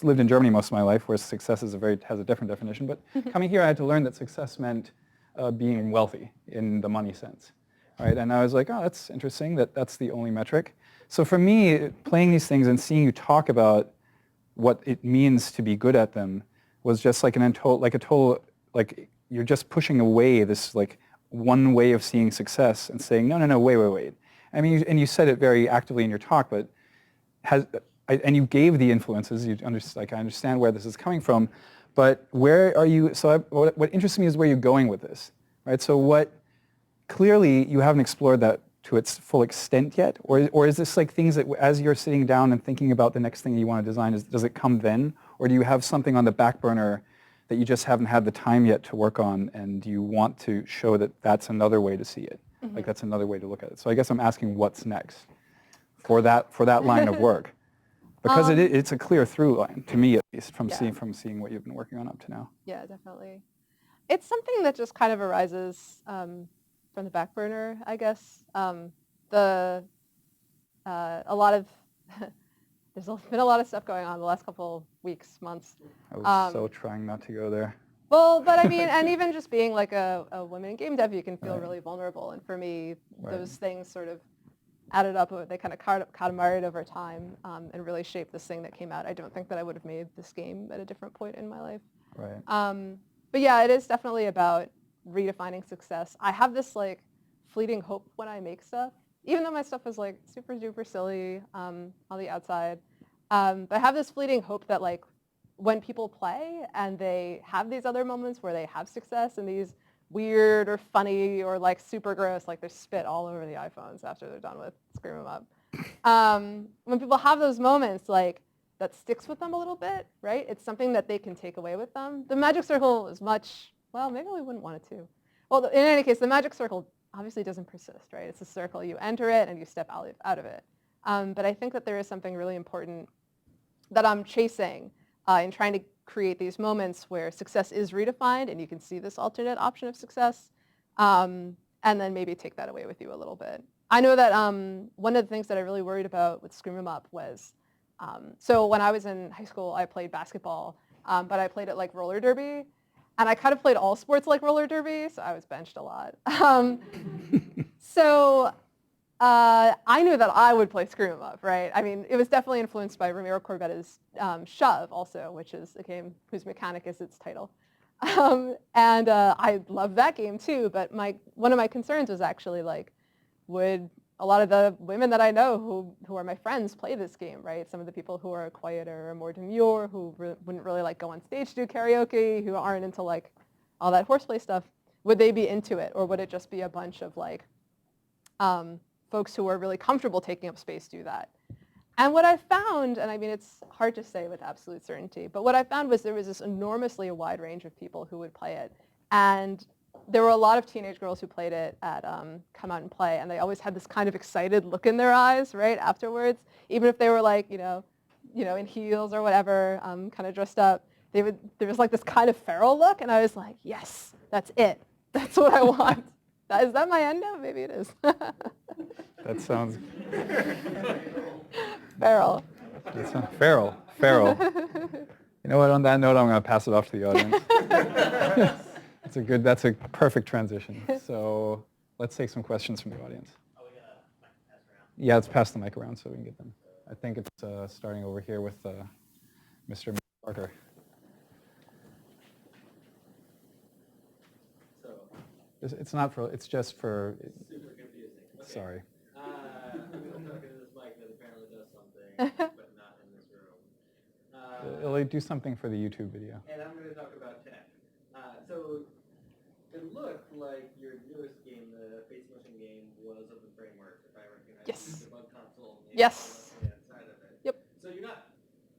lived in Germany most of my life where success has a different definition, but coming here I had to learn that success meant being wealthy in the money sense, right? And I was like, oh, that's interesting that that's the only metric. So for me, playing these things and seeing you talk about what it means to be good at them was just like like you're just pushing away this like one way of seeing success and saying, no, wait. I mean, and you said it very actively in your talk, but and you gave the influences. I understand where this is coming from, but where are you? So what interests me is where you're going with this, right? So clearly you haven't explored that to its full extent yet, or is this like things that as you're sitting down and thinking about the next thing you want to design, does it come then, or do you have something on the back burner that you just haven't had the time yet to work on, and you want to show that that's another way to see it? Like that's another way to look at it. So I guess I'm asking what's next for that line of work, because it's a clear through line to me, at least from seeing what you've been working on up to now. Yeah, definitely. It's something that just kind of arises from the back burner, I guess. A lot of there's been a lot of stuff going on the last couple weeks, months. I was so trying not to go there. Well, but I mean, and even just being like a woman in game dev, you can feel really vulnerable. And for me, those things sort of added up. They kind of catamared over time and really shaped this thing that came out. I don't think that I would have made this game at a different point in my life. Right. But yeah, it is definitely about redefining success. I have this like fleeting hope when I make stuff, even though my stuff is like super duper silly on the outside. But I have this fleeting hope that like, when people play and they have these other moments where they have success and these weird or funny or like super gross, like there's spit all over the iPhones after they're done with Scream 'em Up. When people have those moments, like that sticks with them a little bit, right? It's something that they can take away with them. The magic circle is well, maybe we wouldn't want it to. Well, in any case, the magic circle obviously doesn't persist, right? It's a circle. You enter it and you step out of it. But I think that there is something really important that I'm chasing in trying to create these moments where success is redefined and you can see this alternate option of success, and then maybe take that away with you a little bit. I know that one of the things that I really worried about with Scream 'em Up was, so when I was in high school, I played basketball, but I played it like roller derby, and I kind of played all sports like roller derby, so I was benched a lot. So I knew that I would play Scream 'em Up, right? I mean, it was definitely influenced by Ramiro Corbetta's Shove also, which is a game whose mechanic is its title. And I love that game too, but one of my concerns was actually like, would a lot of the women that I know who are my friends play this game, right? Some of the people who are quieter or more demure, who wouldn't really like go on stage to do karaoke, who aren't into like all that horseplay stuff, would they be into it? Or would it just be a bunch of like folks who are really comfortable taking up space do that? And what I found, and I mean it's hard to say with absolute certainty, but what I found was there was this enormously wide range of people who would play it. And there were a lot of teenage girls who played it at Come Out and Play, and they always had this kind of excited look in their eyes, right, afterwards, even if they were like, you know, in heels or whatever, kind of dressed up. there was like this kind of feral look, and I was like, yes, that's it. That's what I want. Is that my end note? Maybe it is. That sounds... Feral. Feral. You know what, on that note, I'm going to pass it off to the audience. That's a perfect transition. So let's take some questions from the audience. Are we gonna pass around? Yeah, let's pass the mic around so we can get them. I think it's starting over here with Mr. Parker. So, It's not for, it's just for, super confusing. Okay. sorry. I'm going to talk into this mic that apparently does something, but not in this room. It'll do something for the YouTube video. And I'm going to talk about tech. So it looked like your newest game, the Face Motion game, was open framework, if I recognize Yes. the bug console. Yes. Side of it. Yep. So you're not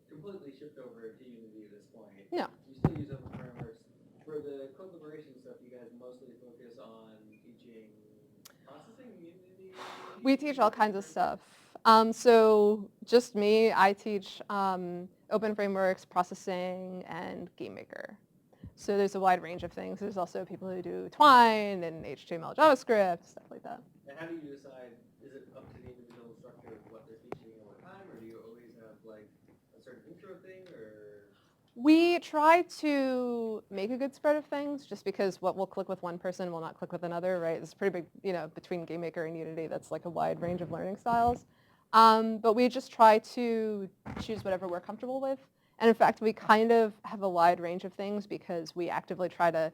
completely shipped over to Unity at this point. No. You still use open frameworks. For the code liberation stuff, you guys mostly focus on teaching processing in Unity? We teach all kinds of stuff. So just me, I teach open frameworks, processing, and GameMaker. So there's a wide range of things. There's also people who do Twine and HTML, JavaScript, stuff like that. And how do you decide, is it up to the individual instructor what they're teaching over time, or do you always have like a certain intro thing, or? We try to make a good spread of things just because what will click with one person will not click with another, right? It's pretty big, between GameMaker and Unity, that's like a wide range of learning styles. But we just try to choose whatever we're comfortable with. And in fact, we kind of have a wide range of things because we actively try to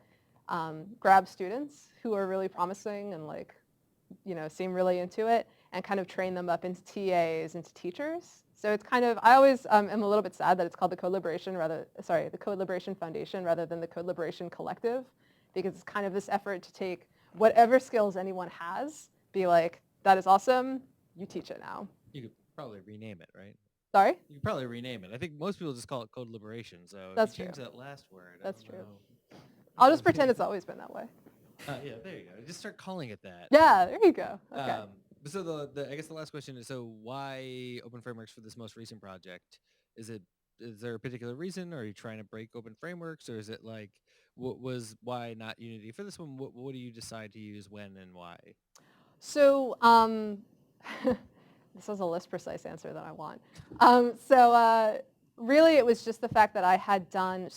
grab students who are really promising and seem really into it and kind of train them up into TAs, into teachers. So it's kind of, I always am a little bit sad that it's called the Code Liberation Foundation rather than the Code Liberation Collective, because it's kind of this effort to take whatever skills anyone has, be like, that is awesome, you teach it now. You could probably rename it, right? Sorry? You could probably rename it. I think most people just call it code liberation. So That's if you change true. that last word, That's I don't true. know. I'll just pretend it's always been that way. Yeah, there you go. Just start calling it that. Yeah, there you go. Okay. So I guess the last question is, so why open frameworks for this most recent project? Is there a particular reason? Or are you trying to break open frameworks, or is it like why not Unity for this one? What do you decide to use when and why? So this is a less precise answer than I want. Really it was just the fact that I had done,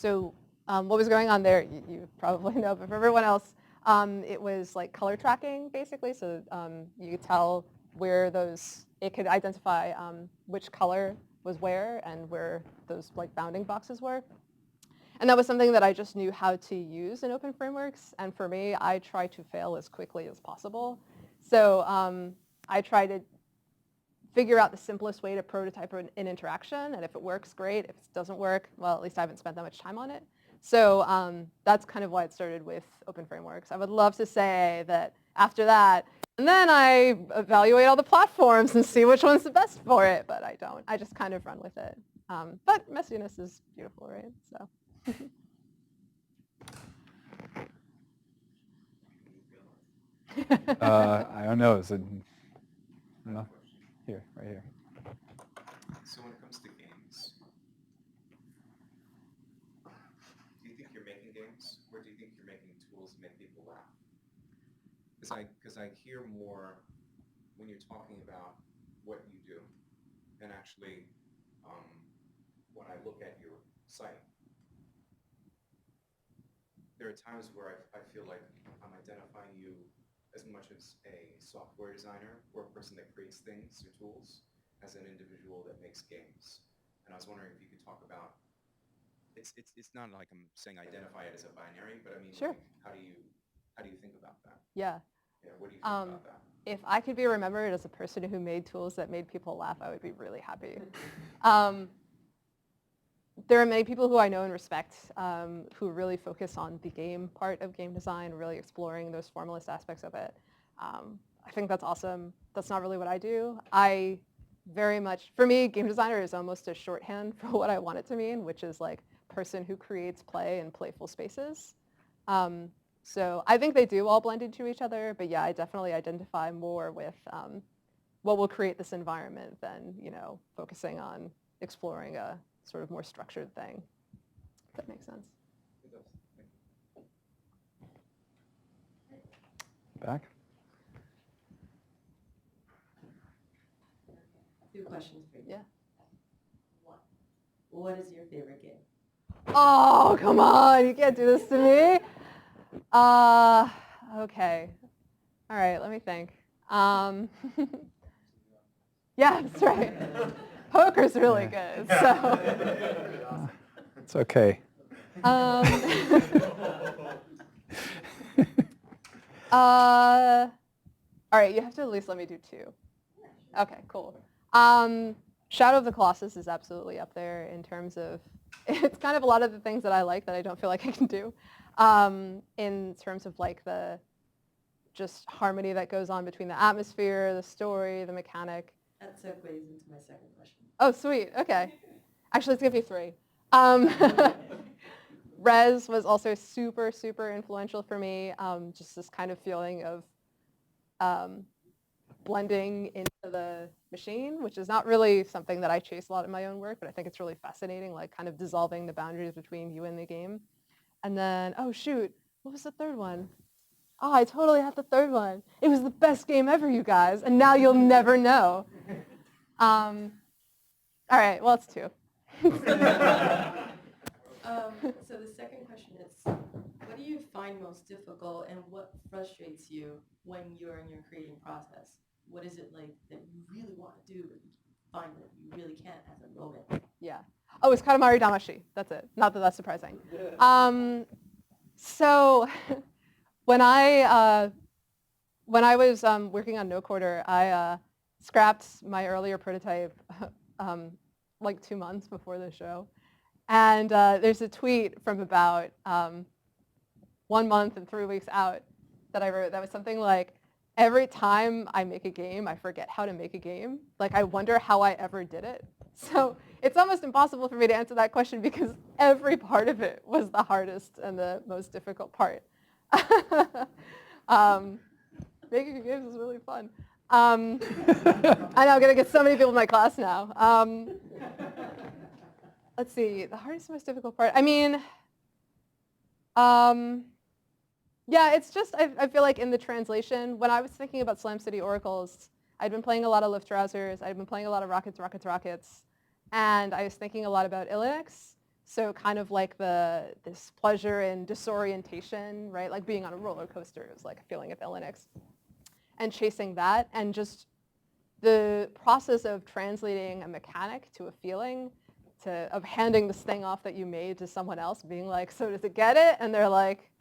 what was going on there, you probably know, but for everyone else, it was like color tracking basically. So you could tell where it could identify which color was where and where those like bounding boxes were. And that was something that I just knew how to use in open frameworks. And for me, I try to fail as quickly as possible. So I try to figure out the simplest way to prototype an interaction. And if it works, great. If it doesn't work, well, at least I haven't spent that much time on it. So that's kind of why it started with open frameworks. I would love to say that after that, and then I evaluate all the platforms and see which one's the best for it, but I don't. I just kind of run with it. But messiness is beautiful, right? So. I don't know. Is it? No. Here, right here. So when it comes to games, do you think you're making games, or do you think you're making tools to make people laugh? Because I hear more when you're talking about what you do, and actually, when I look at your site, there are times where I feel like I'm identifying you as much as a software designer or a person that creates things or tools as an individual that makes games. And I was wondering if you could talk about, it's not like I'm saying identify it as a binary, but I mean, Sure. like, how do you think about that? Yeah. Yeah, what do you think about that? If I could be remembered as a person who made tools that made people laugh, I would be really happy. There are many people who I know and respect who really focus on the game part of game design, really exploring those formalist aspects of it. I think that's awesome. That's not really what I do. For me, game designer is almost a shorthand for what I want it to mean, which is like person who creates play in playful spaces. So I think they do all blend into each other, but yeah, I definitely identify more with what will create this environment than, focusing on exploring a sort of more structured thing. That makes sense. It does. Thank you. Back. Two questions for you. Yeah. One, what is your favorite game? Oh, come on. You can't do this to me. Okay. All right, let me think. Yeah, that's right. Poker's really good, so. It's okay. All right, you have to at least let me do two. Okay, cool. Shadow of the Colossus is absolutely up there in terms of, it's kind of a lot of the things that I like that I don't feel like I can do, in terms of like the just harmony that goes on between the atmosphere, the story, the mechanic. That segues into my second question. Oh, sweet. Okay. Actually, let's give you three. Res was also super, super influential for me. Just this kind of feeling of blending into the machine, which is not really something that I chase a lot in my own work, but I think it's really fascinating, like kind of dissolving the boundaries between you and the game. And then, oh shoot, what was the third one? Oh, I totally have the third one. It was the best game ever, you guys, and now you'll never know. All right, well, it's two. So the second question is, what do you find most difficult and what frustrates you when you're in your creating process? What is it like that you really want to do, but you find that you really can't at the moment? Yeah. Oh, it's Katamari Damacy. That's it. Not that that's surprising. So when I was working on No Quarter, I scrapped my earlier prototype like 2 months before the show. And there's a tweet from about 1 month and 3 weeks out that I wrote that was something like, every time I make a game, I forget how to make a game. Like, I wonder how I ever did it. So it's almost impossible for me to answer that question because every part of it was the hardest and the most difficult part. Making games is really fun. I know I'm going to get so many people in my class now. Let's see, the hardest, most difficult part. I mean, yeah, it's just, I feel like in the translation, when I was thinking about Slam City Oracles, I'd been playing a lot of Lift Rousers, I'd been playing a lot of Rockets, and I was thinking a lot about Illinois. So kind of like this pleasure and disorientation, right? Like being on a roller coaster is like a feeling of Illinois. And chasing that, and just the process of translating a mechanic to a feeling, of handing this thing off that you made to someone else, being like, so does it get it? And they're like,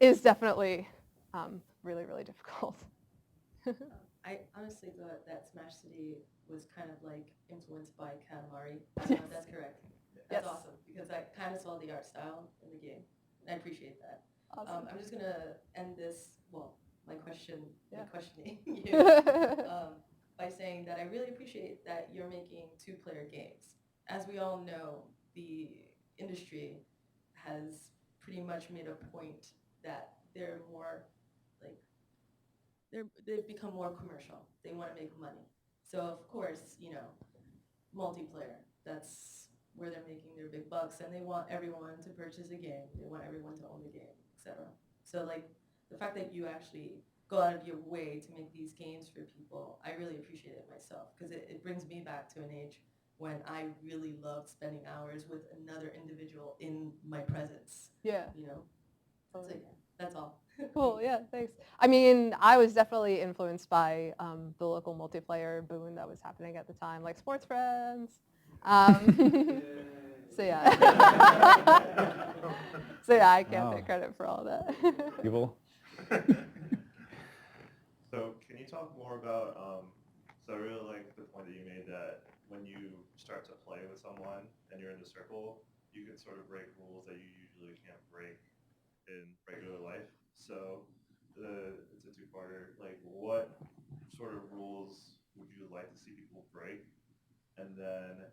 is definitely really, really difficult. I honestly thought that Smash City was kind of like influenced by Katamari. I don't know if that's correct. That's Yes. awesome because I kind of saw the art style in the game. And I appreciate that. Awesome. I'm just going to end this, well, my questioning you by saying that I really appreciate that you're making two-player games. As we all know, the industry has pretty much made a point that they're more like, they've become more commercial. They want to make money. So of course, you know, multiplayer, that's where they're making their big bucks, and they want everyone to purchase a game. They want everyone to own the game, etc. So like the fact that you actually go out of your way to make these games for people, I really appreciate it myself because it brings me back to an age when I really loved spending hours with another individual in my presence. Yeah. You know? So yeah, that's all. Cool, yeah, thanks. I mean, I was definitely influenced by the local multiplayer boom that was happening at the time, like Sports Friends. So yeah. So yeah, I can't take credit for all that. People. So can you talk more about, so I really like the point that you made that when you start to play with someone and you're in the circle, you can sort of break rules that you usually can't break in regular life. So it's a two-parter. Like, what sort of rules would you like to see people break? And then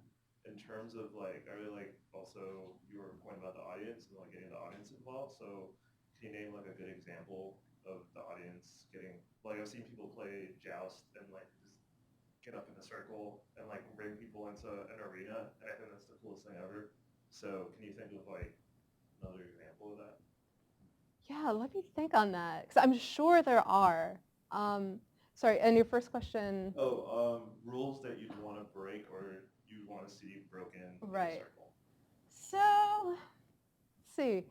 in terms of like, I really like also your point about the audience and like getting the audience involved. So can you name like a good example of the audience getting, like I've seen people play Joust and like just get up in a circle and like bring people into an arena, and I think that's the coolest thing ever. So can you think of like another example of that? Yeah, let me think on that, because I'm sure there are. Sorry, and your first question? Oh, rules that you'd want to break or you'd want to see broken in a Right. circle. So, let's see.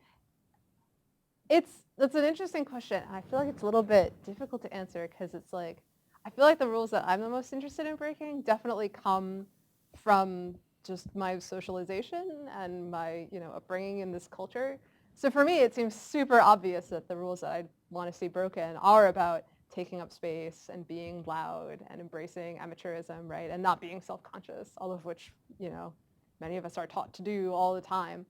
That's an interesting question. I feel like it's a little bit difficult to answer because it's like, I feel like the rules that I'm the most interested in breaking definitely come from just my socialization and my, upbringing in this culture. So for me, it seems super obvious that the rules that I want to see broken are about taking up space and being loud and embracing amateurism, right? And not being self-conscious, all of which, many of us are taught to do all the time.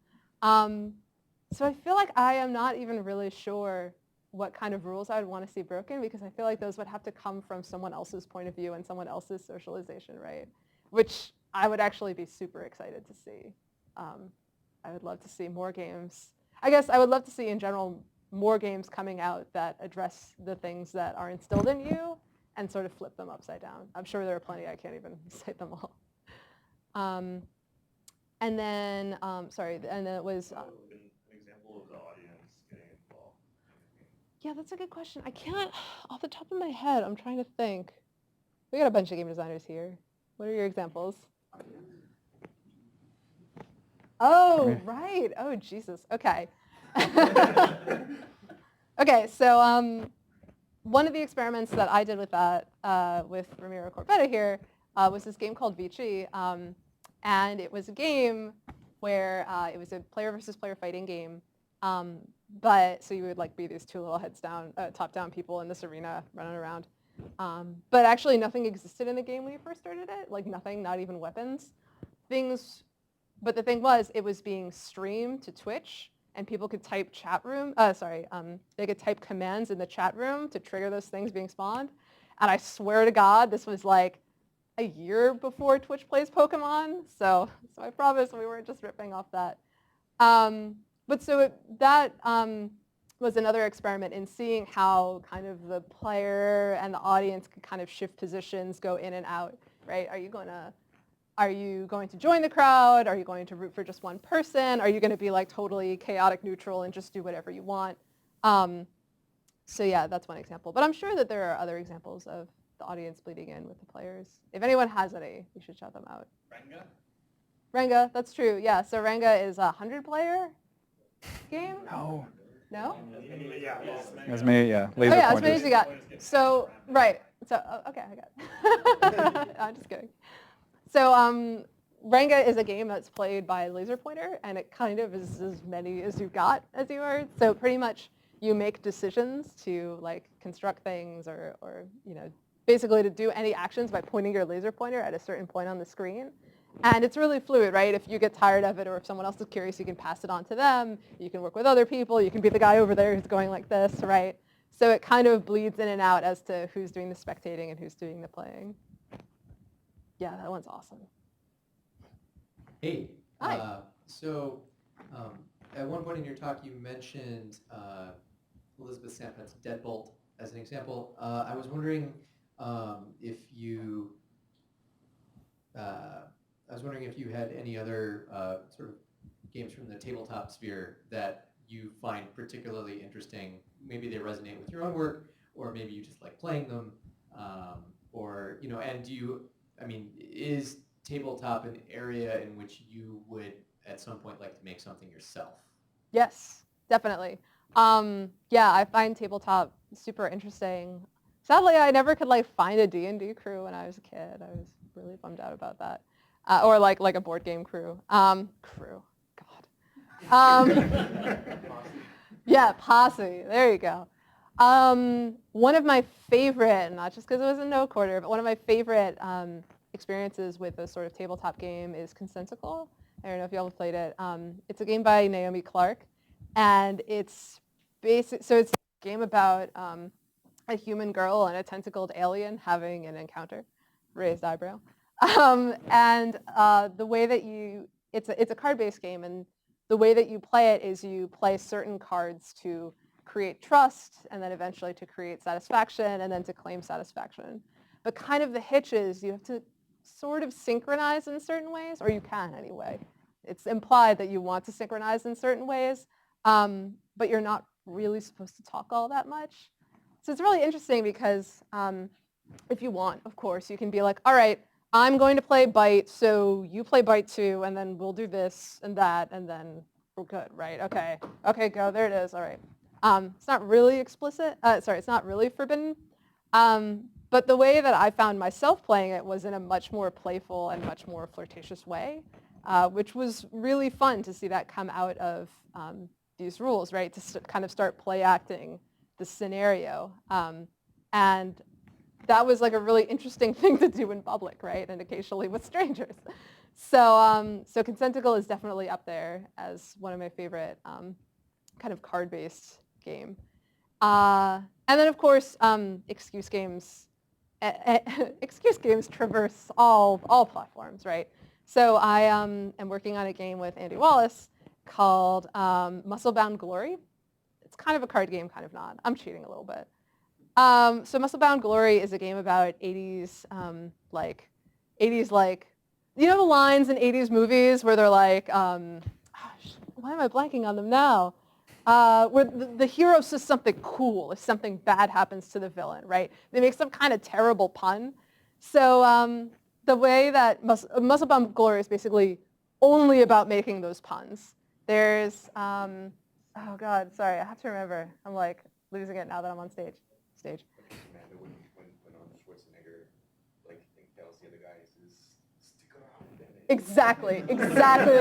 So I feel like I am not even really sure what kind of rules I would want to see broken, because I feel like those would have to come from someone else's point of view and someone else's socialization, right? Which I would actually be super excited to see. I would love to see more games. I guess I would love to see in general more games coming out that address the things that are instilled in you and sort of flip them upside down. I'm sure there are plenty. I can't even cite them all. And then, sorry, and then it was... an example of the audience getting involved. Yeah, that's a good question. I can't, off the top of my head, I'm trying to think. We got a bunch of game designers here. What are your examples? Oh, right. Oh, Jesus. Okay. Okay, so one of the experiments that I did with that, with Ramiro Corbetta here, was this game called Vici. And it was a game where it was a player versus player fighting game. But so you would like be these two little heads down, top down people in this arena running around. But actually nothing existed in the game when you first started it, like nothing, not even weapons. But the thing was, it was being streamed to Twitch, and people could type they could type commands in the chat room to trigger those things being spawned. And I swear to God, this was like a year before Twitch plays Pokemon, so I promise we weren't just ripping off that. But so that was another experiment in seeing how kind of the player and the audience could kind of shift positions, go in and out, right? Are you going to join the crowd? Are you going to root for just one person? Are you going to be like totally chaotic neutral and just do whatever you want? So yeah, that's one example. But I'm sure that there are other examples of the audience bleeding in with the players. If anyone has any, we should shout them out. Renga, that's true. Yeah, so Renga is a 100-player game? No. No? As many, yeah, laser as pointers. many as you got. So, right. So, okay, I got it. I'm just kidding. So, Renga is a game that's played by laser pointer, and it kind of is as many as you got as you are. So pretty much you make decisions to like construct things or basically to do any actions by pointing your laser pointer at a certain point on the screen. And it's really fluid, right? If you get tired of it or if someone else is curious, you can pass it on to them. You can work with other people. You can be the guy over there who's going like this, right? So it kind of bleeds in and out as to who's doing the spectating and who's doing the playing. Yeah, that one's awesome. Hey. Hi. So at one point in your talk, you mentioned Elizabeth Sampson's Deadbolt as an example. I was wondering if you had any other sort of games from the tabletop sphere that you find particularly interesting. Maybe they resonate with your own work, or maybe you just like playing them, and is tabletop an area in which you would at some point like to make something yourself? Yes, definitely. Yeah, I find tabletop super interesting. Sadly, I never could like find a D&D crew when I was a kid. I was really bummed out about that. Or like a board game crew. Crew, God. Yeah, posse, there you go. One of my favorite, not just because it was a no quarter, but one of my favorite experiences with a sort of tabletop game is Consensical. I don't know if y'all have played it. It's a game by Naomi Clark, and it's it's a game about a human girl and a tentacled alien having an encounter. Raised eyebrow. And the way that it's a card-based game, and the way that you play it is you play certain cards to create trust, and then eventually to create satisfaction, and then to claim satisfaction. But kind of the hitch is you have to sort of synchronize in certain ways, or you can anyway. It's implied that you want to synchronize in certain ways, but you're not really supposed to talk all that much. So it's really interesting because if you want, of course, you can be like, all right, I'm going to play Byte, so you play Byte too, and then we'll do this and that, and then we're good, right? Okay, go, there it is, all right. It's not really explicit, it's not really forbidden, but the way that I found myself playing it was in a much more playful and much more flirtatious way, which was really fun to see that come out of these rules, right? To kind of start play acting the scenario. And that was like a really interesting thing to do in public, right? And occasionally with strangers. So, so Consenticle is definitely up there as one of my favorite kind of card-based game. And then of course, excuse games traverse all platforms, right? So I am working on a game with Andy Wallace called Muscle-Bound Glory. It's kind of a card game, kind of not. I'm cheating a little bit. So Muscle-Bound Glory is a game about 80s, you know the lines in 80s movies where they're like, why am I blanking on them now? Where the hero says something cool if something bad happens to the villain, right? They make some kind of terrible pun. So the way that Muscle-Bound Glory is basically only about making those puns. There's, oh God, sorry, I have to remember. I'm like losing it now that I'm on stage. Amanda, when Arnold Schwarzenegger like tells the other guy, he says, "Stick around." Exactly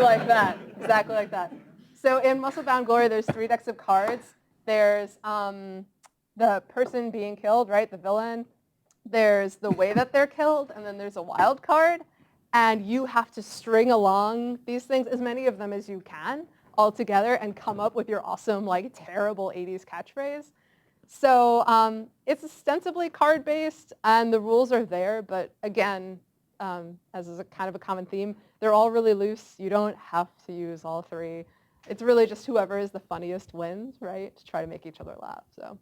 like that. So in Muscle-Bound Glory, there's 3 decks of cards. There's the person being killed, right, the villain. There's the way that they're killed, and then there's a wild card. And you have to string along these things, as many of them as you can, all together, and come up with your awesome, like, terrible 80s catchphrase. So it's ostensibly card-based, and the rules are there, but again, as is a kind of a common theme, they're all really loose. You don't have to use all 3. It's really just whoever is the funniest wins, right, to try to make each other laugh. So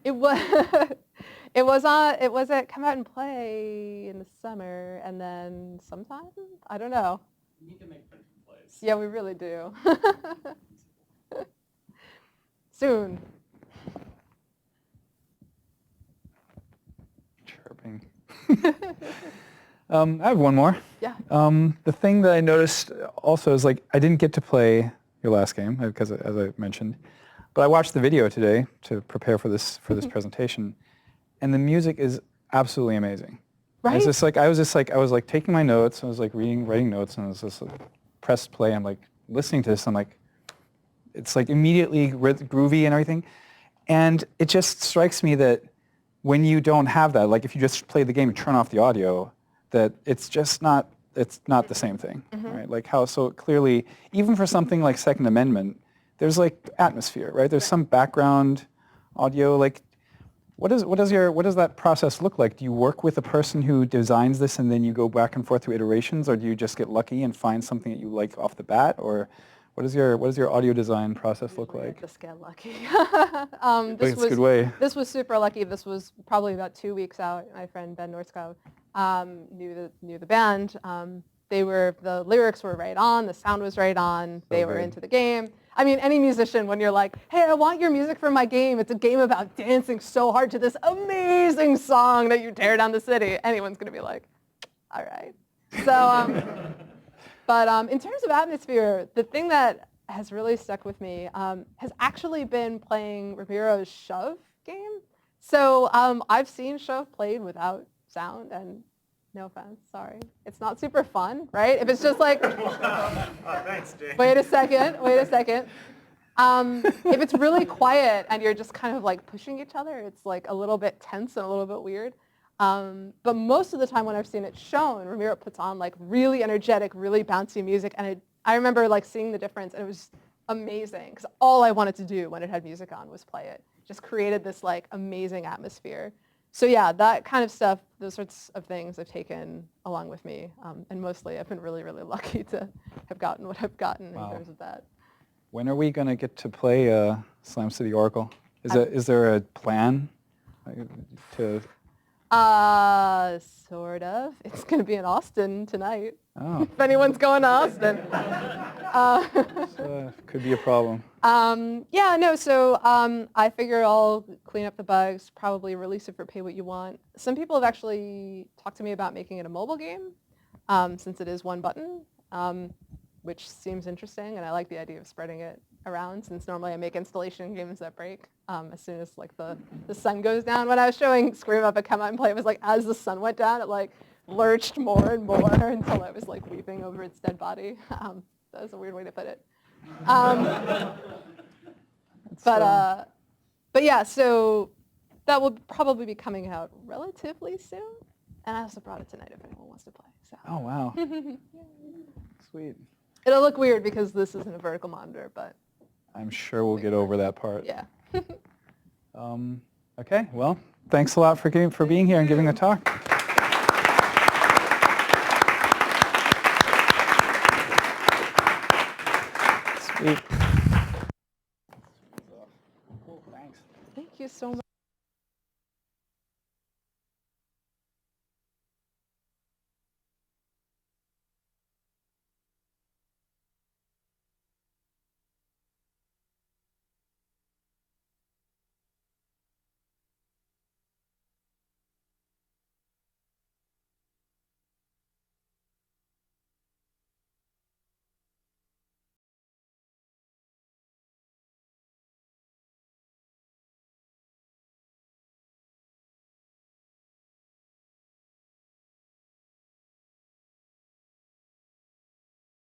it was at Come Out and Play in the summer, and then sometime, I don't know. You need to make frequent plays. Yeah, we really do. Soon. Chirping. I have one more. Yeah. The thing that I noticed also is like I didn't get to play your last game because, as I mentioned, but I watched the video today to prepare for this presentation, and the music is absolutely amazing. Right. I was taking my notes. I was like writing notes, and I was just like, pressed play. I'm like listening to this. I'm like, it's like immediately groovy and everything, and it just strikes me that when you don't have that, like if you just play the game and turn off the audio, that it's just not the same thing, right? Like how so clearly, even for something like Second Amendment, there's like atmosphere, right? There's some background audio. Like, what does that process look like? Do you work with a person who designs this and then you go back and forth through iterations, or do you just get lucky and find something that you like off the bat, or what does your audio design process look like? Just get lucky. That's a good way. This was super lucky. This was probably about 2 weeks out. My friend Ben Norskow knew the band. The lyrics were right on. The sound was right on. They were into the game. I mean, any musician, when you're like, hey, I want your music for my game. It's a game about dancing so hard to this amazing song that you tear down the city. Anyone's going to be like, all right. So, but in terms of atmosphere, the thing that has really stuck with me has actually been playing Ramiro's Shove game. So I've seen Shove played without sound, and no offense, sorry. It's not super fun, right? If it's just like, Thanks, Jane. wait a second. If it's really quiet and you're just kind of like pushing each other, it's like a little bit tense and a little bit weird. But most of the time when I've seen it shown, Ramiro puts on like really energetic, really bouncy music, and I remember like seeing the difference, and it was amazing because all I wanted to do when it had music on was play it. Just created this like amazing atmosphere. So yeah, that kind of stuff, those sorts of things I've taken along with me, and mostly I've been really, really lucky to have gotten what I've gotten in terms of that. When are we going to get to play Slam City Oracle? Is there a plan? To Sort of. It's going to be in Austin tonight. oh, If anyone's going to Austin. could be a problem. Yeah, no, so I figure I'll clean up the bugs, probably release it for pay what you want. Some people have actually talked to me about making it a mobile game, since it is one button, which seems interesting, and I like the idea of spreading it around, since normally I make installation games that break as soon as like the sun goes down. When I was showing Scream Up at Come Out and Play, it was like as the sun went down, it like lurched more and more until I was like weeping over its dead body. That was a weird way to put it. But yeah, so that will probably be coming out relatively soon. And I also brought it tonight if anyone wants to play. So. Oh, wow. Sweet. It'll look weird because this isn't a vertical monitor, but. I'm sure we'll get over that part. Yeah. Okay, well, thanks a lot for being here and giving the talk. Sweet. Cool, thanks. Thank you so much.